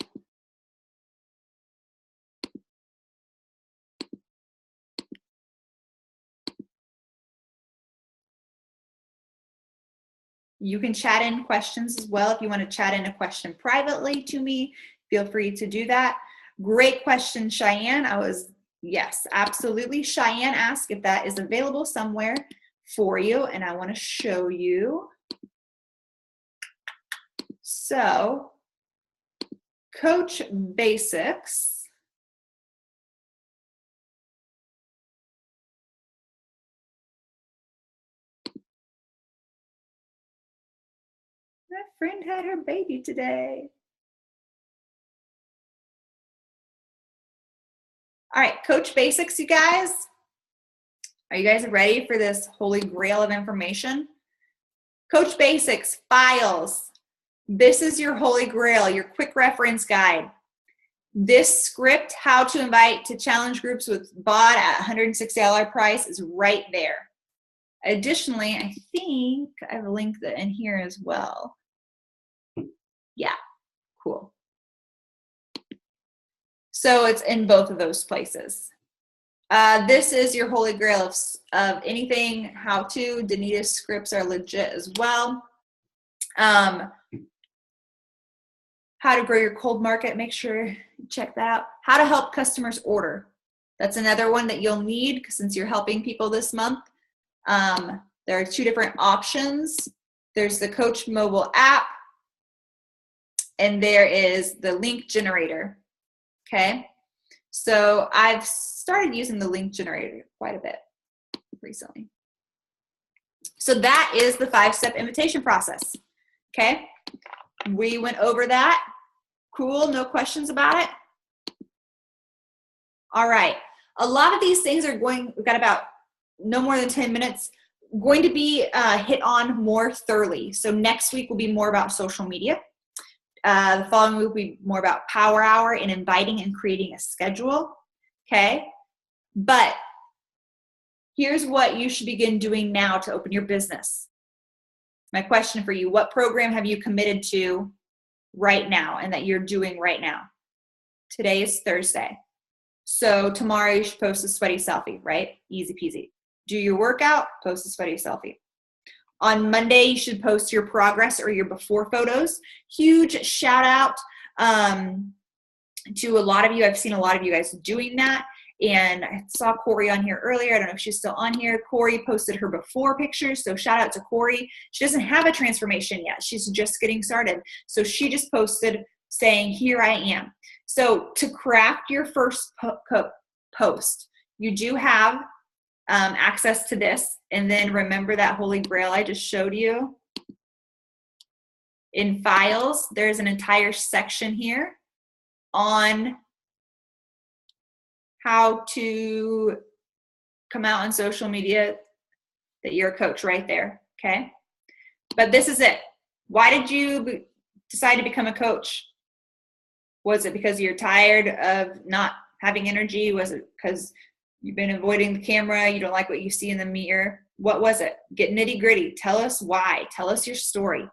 You can chat in questions as well. If you want to chat in a question privately to me, feel free to do that. Great question, Cheyenne. Yes, absolutely. Cheyenne asked if that is available somewhere for you, and I want to show you. So, Coach Basics. My friend had her baby today. All right, Coach Basics, you guys. Are you guys ready for this holy grail of information? Coach Basics, files. This is your holy grail, your quick reference guide. This script, how to invite to challenge groups with BOD at $160 price, is right there. Additionally, I think I have a link in here as well. Yeah, cool. So it's in both of those places. This is your holy grail of anything how-to. Danita's scripts are legit as well. How to grow your cold market, make sure you check that out. How to help customers order. That's another one that you'll need since you're helping people this month. There are 2 different options. There's the Coach mobile app, and there is the link generator. Okay, so I've started using the link generator quite a bit recently. So that is the 5-step invitation process. Okay, we went over that. Cool, no questions about it? All right, a lot of these things are we've got about no more than 10 minutes, going to be hit on more thoroughly. So next week will be more about social media. The following week will be more about Power Hour and inviting and creating a schedule. Okay, but here's what you should begin doing now to open your business. My question for you, what program have you committed to right now and that you're doing right now? Today is Thursday. So tomorrow you should post a sweaty selfie, right? Easy peasy. Do your workout, post a sweaty selfie. On Monday, you should post your progress or your before photos. Huge shout out to a lot of you. I've seen a lot of you guys doing that. And I saw Corey on here earlier. I don't know if she's still on here. Corey posted her before pictures. So shout out to Corey. She doesn't have a transformation yet. She's just getting started. So she just posted saying, here I am. So to craft your first post, you do have access to this. And then remember that holy grail I just showed you. In files, there's an entire section here on how to come out on social media that you're a coach right there, okay? But this is it. Why did you decide to become a coach? Was it because you're tired of not having energy? Was it because you've been avoiding the camera, you don't like what you see in the mirror? What was it? Get nitty gritty. Tell us why. Tell us your story.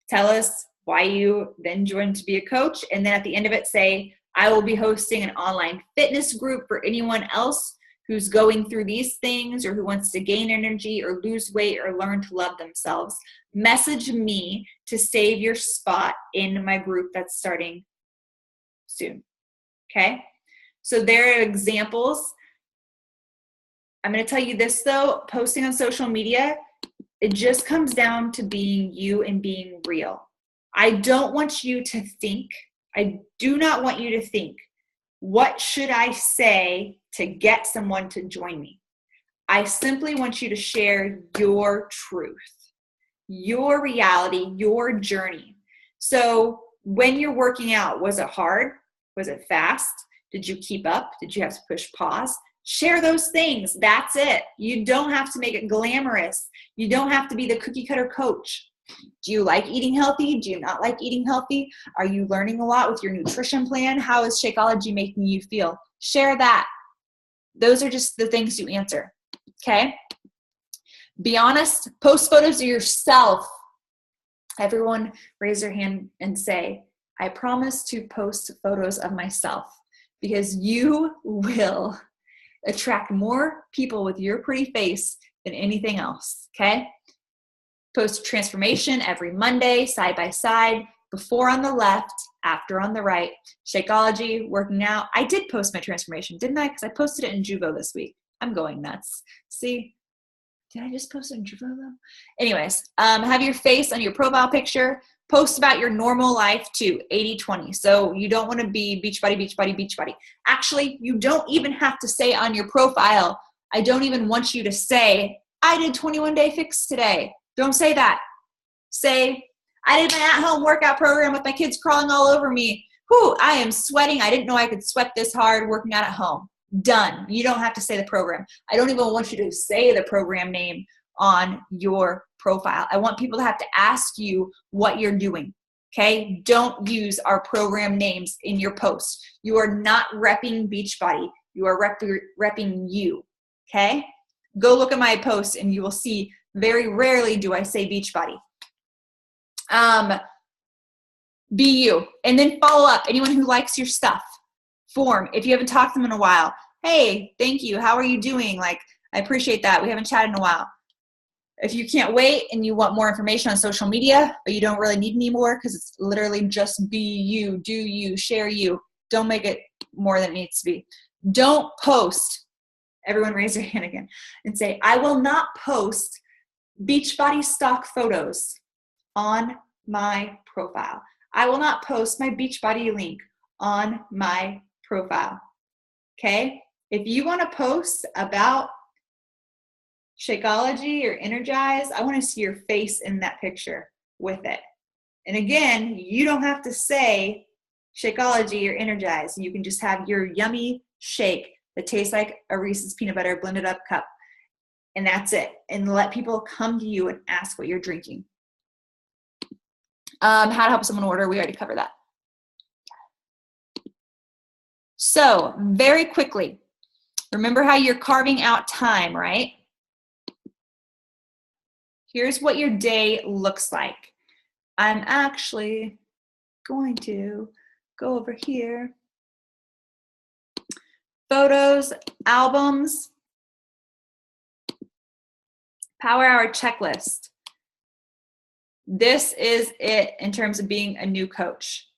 Tell us why you then joined to be a coach. And then at the end of it, say, I will be hosting an online fitness group for anyone else who's going through these things or who wants to gain energy or lose weight or learn to love themselves. Message me to save your spot in my group that's starting soon. Okay? So there are examples. I'm going to tell you this though, posting on social media, it just comes down to being you and being real. I don't want you to think, I do not want you to think, what should I say to get someone to join me? I simply want you to share your truth, your reality, your journey. So when you're working out, was it hard? Was it fast? Did you keep up? Did you have to push pause? Share those things. That's it. You don't have to make it glamorous. You don't have to be the cookie cutter coach. Do you like eating healthy? Do you not like eating healthy? Are you learning a lot with your nutrition plan? How is Shakeology making you feel? Share that. Those are just the things you answer. Okay? Be honest. Post photos of yourself Everyone raise their hand and say, I promise to post photos of myself, because you will attract more people with your pretty face than anything else, okay? Post transformation every Monday, side by side, before on the left, after on the right. Shakeology, working out. I did post my transformation, didn't I? Because I posted it in Juvo this week. I'm going nuts. See? Did I just post it in Juvo though? Anyways, have your face on your profile picture. Post about your normal life too, 80-20. So you don't want to be Beachbody, Beachbody, Beachbody. Actually, you don't even have to say on your profile, I don't even want you to say, I did 21-day fix today. Don't say that. Say, I did my at-home workout program with my kids crawling all over me. Whew, I am sweating. I didn't know I could sweat this hard working out at home. Done. You don't have to say the program. I don't even want you to say the program name on your profile. I want people to have to ask you what you're doing. Okay? Don't use our program names in your posts. You are not repping Beachbody. You are repping you. Okay? Go look at my posts and you will see very rarely do I say Beachbody. Be you. And then follow up. Anyone who likes your stuff. Form. If you haven't talked to them in a while. Hey, thank you. How are you doing? Like, I appreciate that. We haven't chatted in a while. If you can't wait and you want more information on social media, but you don't really need any more because it's literally just be you, do you, share you. Don't make it more than it needs to be. Don't post. Everyone raise their hand again and say, I will not post Beachbody stock photos on my profile. I will not post my Beachbody link on my profile. Okay? If you want to post about Shakeology or Energize, I want to see your face in that picture with it. And again, you don't have to say Shakeology or Energize. You can just have your yummy shake that tastes like a Reese's peanut butter blended up cup. And that's it. And let people come to you and ask what you're drinking. How to help someone order. We already covered that. So very quickly, remember how you're carving out time, right? Here's what your day looks like. I'm actually going to go over here. Photos, albums, Power Hour checklist. This is it in terms of being a new coach.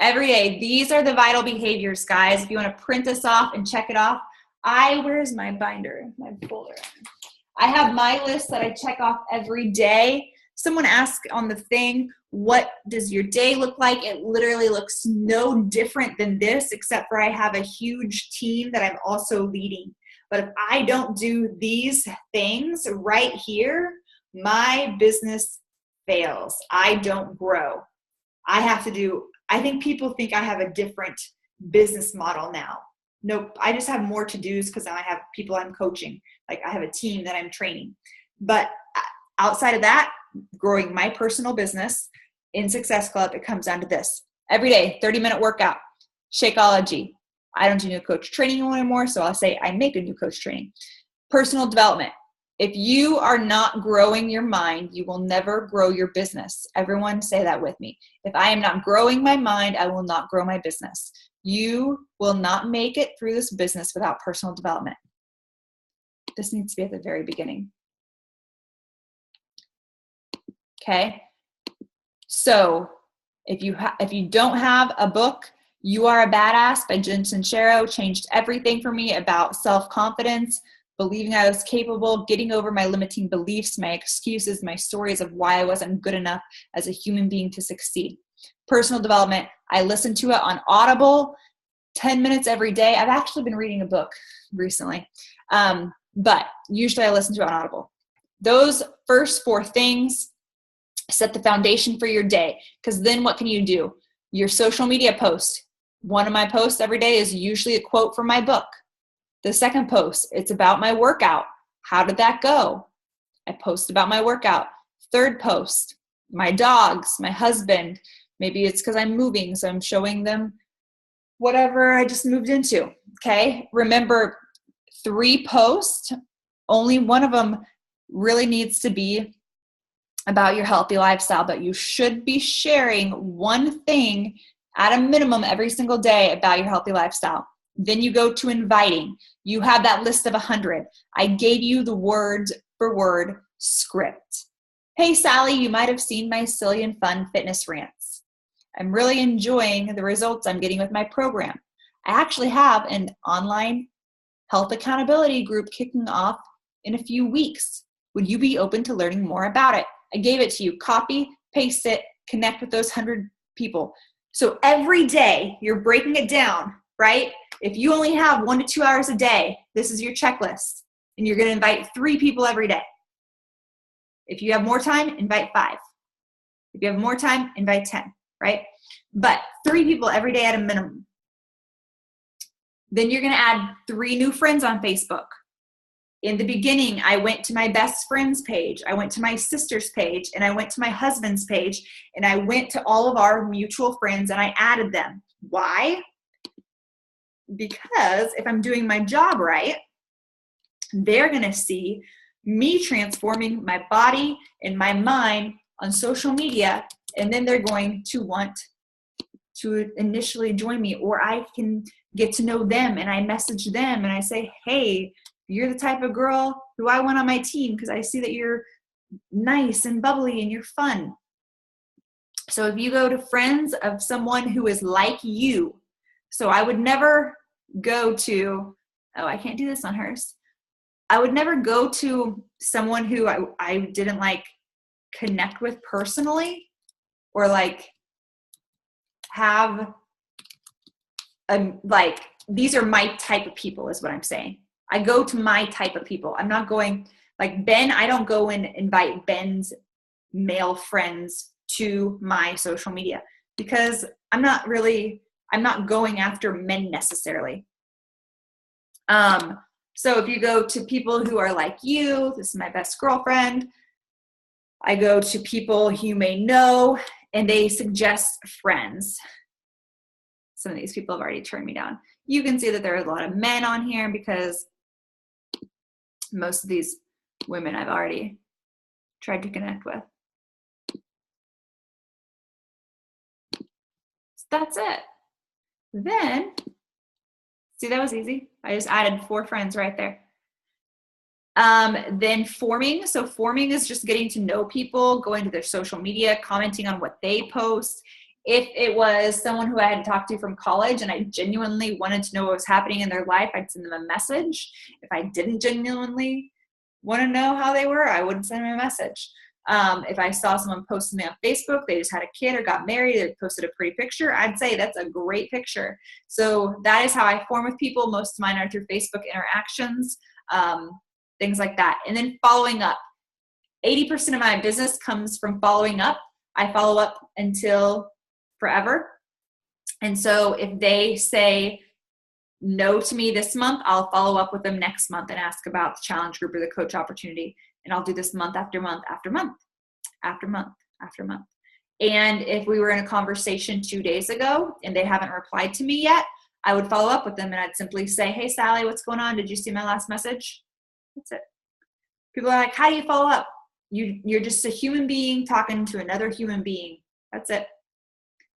Every day, these are the vital behaviors, guys. If you want to print this off and check it off, where's my binder, my folder? I have my list that I check off every day. Someone asked on the thing, what does your day look like? It literally looks no different than this, except for I have a huge team that I'm also leading. But if I don't do these things right here, my business fails. I don't grow. I think people think I have a different business model now. Nope, I just have more to-dos because now I have people I'm coaching. Like I have a team that I'm training. But outside of that, growing my personal business in Success Club, it comes down to this. Every day, 30-minute workout, Shakeology. I don't do new coach training anymore, so I'll say I make a new coach training. Personal development. If you are not growing your mind, you will never grow your business. Everyone say that with me. If I am not growing my mind, I will not grow my business. You will not make it through this business without personal development. This needs to be at the very beginning. Okay? So if you don't have a book, You Are a Badass by Jen Sincero changed everything for me about self-confidence, believing I was capable, getting over my limiting beliefs, my excuses, my stories of why I wasn't good enough as a human being to succeed. Personal development, I listen to it on Audible, 10 minutes every day. I've actually been reading a book recently, but usually I listen to it on Audible. Those first 4 things set the foundation for your day, because then what can you do? Your social media post. One of my posts every day is usually a quote from my book. The second post, it's about my workout. How did that go? I post about my workout. Third post, my dogs, my husband. Maybe it's because I'm moving, so I'm showing them whatever I just moved into. Okay? Remember, 3 posts, only one of them really needs to be about your healthy lifestyle, but you should be sharing one thing at a minimum every single day about your healthy lifestyle. Then you go to inviting. You have that list of 100. I gave you the word for word script. Hey, Sally, you might have seen my silly and fun fitness rants. I'm really enjoying the results I'm getting with my program. I actually have an online health accountability group kicking off in a few weeks. Would you be open to learning more about it? I gave it to you. Copy, paste it, connect with those 100 people. So every day you're breaking it down, right? If you only have 1 to 2 hours a day, this is your checklist, and you're going to invite 3 people every day. If you have more time, invite 5. If you have more time, invite 10, right? But 3 people every day at a minimum. Then you're going to add 3 new friends on Facebook. In the beginning, I went to my best friend's page, I went to my sister's page, and I went to my husband's page, and I went to all of our mutual friends and I added them. Why? Because if I'm doing my job right, they're going to see me transforming my body and my mind on social media, and then they're going to want to initially join me, or I can get to know them and I message them and I say, hey, you're the type of girl who I want on my team because I see that you're nice and bubbly and you're fun. So if you go to friends of someone who is like you, so I would never go to, oh, I can't do this on hers. I would never go to someone who I didn't like connect with personally, or like have like, these are my type of people is what I'm saying. I go to my type of people. I'm not going like Ben. I don't go and invite Ben's male friends to my social media because I'm not going after men necessarily. So if you go to people who are like you, this is my best girlfriend. I go to people you may know and they suggest friends. Some of these people have already turned me down. You can see that there are a lot of men on here because most of these women I've already tried to connect with. So that's it. Then, see, that was easy. I just added 4 friends right there. Then forming. So forming is just getting to know people, going to their social media, commenting on what they post. If it was someone who I had talked to from college and I genuinely wanted to know what was happening in their life, I'd send them a message. If I didn't genuinely want to know how they were, I wouldn't send them a message. If I saw someone post something on Facebook, they just had a kid or got married, they posted a pretty picture, I'd say that's a great picture. So that is how I form with people. Most of mine are through Facebook interactions, things like that. And then following up. 80% of my business comes from following up. I follow up until forever. And so if they say no to me this month, I'll follow up with them next month and ask about the challenge group or the coach opportunity. And I'll do this month after month after month after month after month. And if we were in a conversation 2 days ago and they haven't replied to me yet, I would follow up with them and I'd simply say, hey, Sally, what's going on? Did you see my last message? That's it. People are like, how do you follow up? You're just a human being talking to another human being. That's it.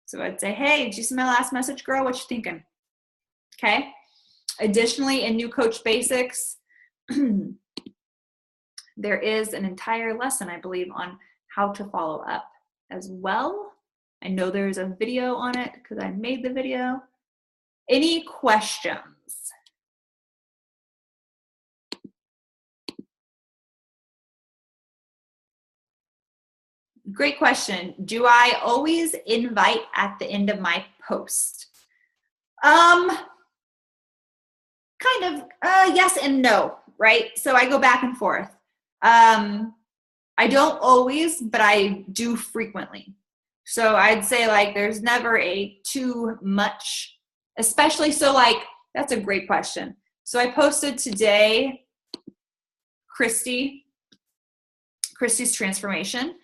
So I'd say, hey, did you see my last message, girl? What you thinking? Okay. Additionally, in New Coach Basics, there is an entire lesson, I believe, on how to follow up as well. I know there's a video on it because I made the video. Any questions? Great question. Do I always invite at the end of my post? Kind of, yes and no, right? So I go back and forth. I don't always, but I do frequently. So I'd say like there's never a too much, especially so like, that's a great question. So I posted today, Christy's transformation.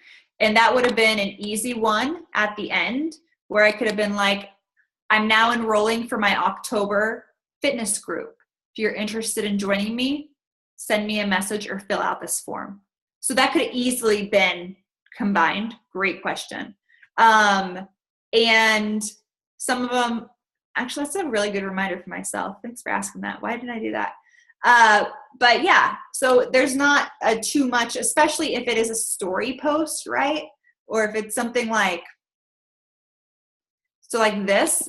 And that would have been an easy one at the end where I could have been like, I'm now enrolling for my October fitness group. If you're interested in joining me, send me a message or fill out this form. So that could have easily been combined? Great question. And some of them, actually, that's a really good reminder for myself. Thanks for asking that. Why didn't I do that? But yeah, so there's not too much, especially if it is a story post, right? Or if it's something like, so like this,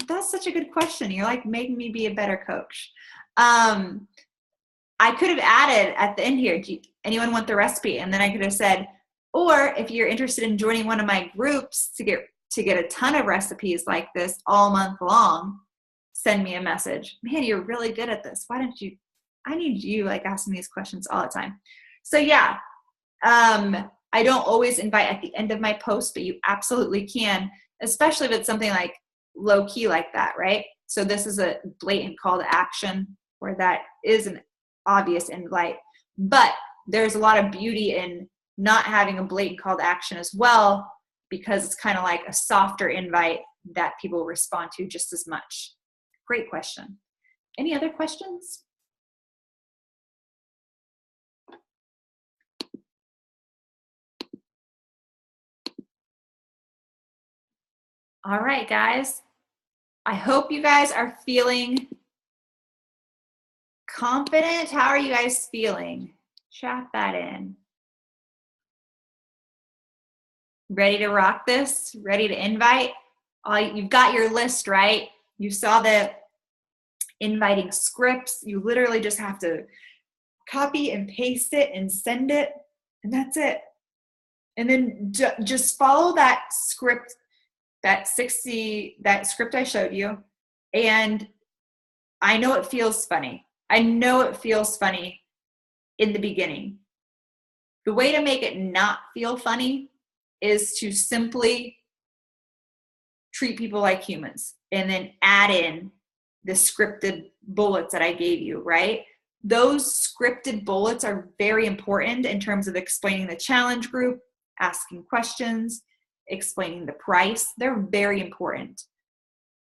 that's such a good question. You're like making me be a better coach. I could have added at the end here, do anyone want the recipe? And then I could have said, or if you're interested in joining one of my groups to get a ton of recipes like this all month long, send me a message. Man, you're really good at this. Why don't you, I need you like asking these questions all the time. So yeah, I don't always invite at the end of my post, but you absolutely can, especially if it's something like low key like that, right? So this is a blatant call to action where that is an obvious invite, but there's a lot of beauty in not having a blatant call to action as well, because it's kind of like a softer invite that people respond to just as much. Great question. Any other questions? All right, guys. I hope you guys are feeling confident. How are you guys feeling? Chat that in. Ready to rock this? Ready to invite? You've got your list, right? You saw the inviting scripts. You literally just have to copy and paste it and send it, and that's it. And then just follow that script, that script I showed you. And I know it feels funny. I know it feels funny in the beginning. The way to make it not feel funny is to simply treat people like humans and then add in the scripted bullets that I gave you, right? Those scripted bullets are very important in terms of explaining the challenge group, asking questions, explaining the price. They're very important.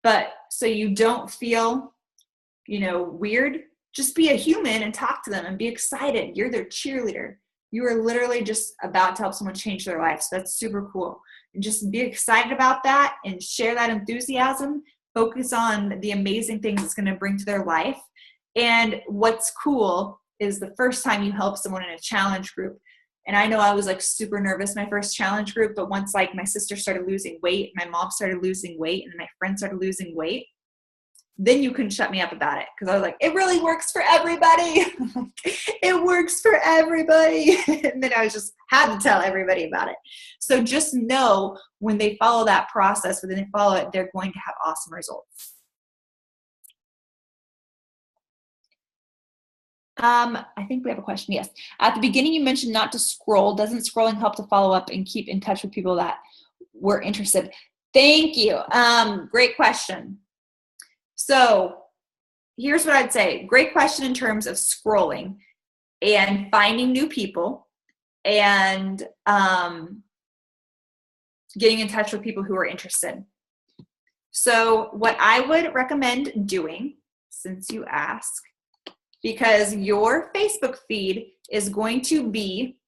But so you don't feel, weird, just be a human and talk to them and be excited. You're their cheerleader. You are literally just about to help someone change their life. So that's super cool. And just be excited about that and share that enthusiasm. Focus on the amazing things it's going to bring to their life. And what's cool is the first time you help someone in a challenge group, and I know I was like super nervous my first challenge group, but once like my sister started losing weight, my mom started losing weight, and my friends started losing weight, then you couldn't shut me up about it, because I was like, it really works for everybody. It works for everybody. And then I just had to tell everybody about it. So just know when they follow that process, when they follow it, they're going to have awesome results. I think we have a question. Yes. At the beginning, you mentioned not to scroll. Doesn't scrolling help to follow up and keep in touch with people that were interested? Thank you. Great question. So here's what I'd say. Great question in terms of scrolling and finding new people and getting in touch with people who are interested. So what I would recommend doing, since you ask, because your Facebook feed is going to be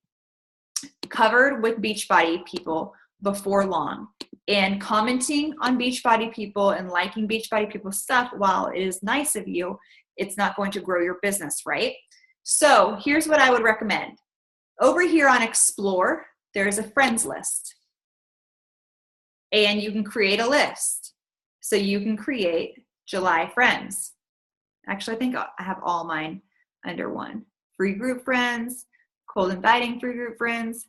covered with Beachbody people before long. And commenting on Beachbody people and liking Beachbody people's stuff, while it is nice of you, it's not going to grow your business, right? So here's what I would recommend. Over here on Explore, there's a friends list. And you can create a list. So you can create July friends. Actually, I think I have all mine under one. Free group friends, cold inviting free group friends.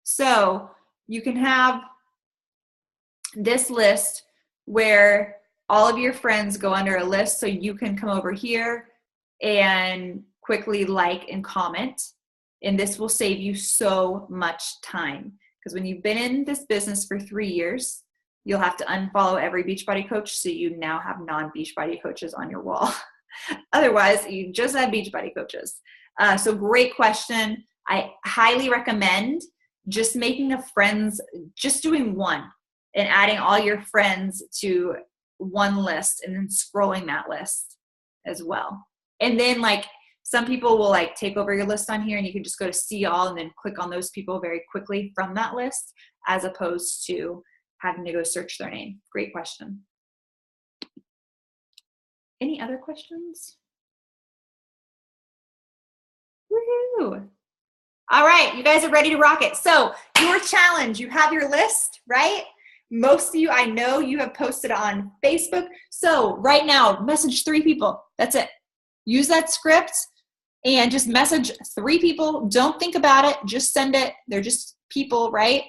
So you can have this list where all of your friends go under a list, so you can come over here and quickly like and comment. And this will save you so much time. Because when you've been in this business for 3 years, you'll have to unfollow every Beachbody coach, so you now have non-Beachbody coaches on your wall. Otherwise, you just have Beachbody coaches. So great question. I highly recommend just making a friends, just doing one and adding all your friends to one list and then scrolling that list as well. And then like Some people will like take over your list on here and you can just go to see all and then click on those people very quickly from that list, as opposed to having to go search their name. Great question. Any other questions? Woohoo! All right, you guys are ready to rock it. So your challenge, you have your list, right? Most of you, I know you have posted on Facebook. So right now, message 3 people. That's it. Use that script and just message 3 people. Don't think about it. Just send it. They're just people, right?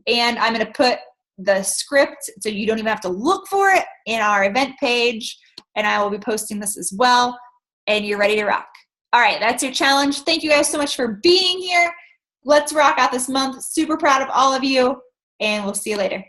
And I'm going to put the script so you don't even have to look for it in our event page. And I will be posting this as well. And you're ready to rock. All right, that's your challenge. Thank you guys so much for being here. Let's rock out this month. Super proud of all of you. And we'll see you later.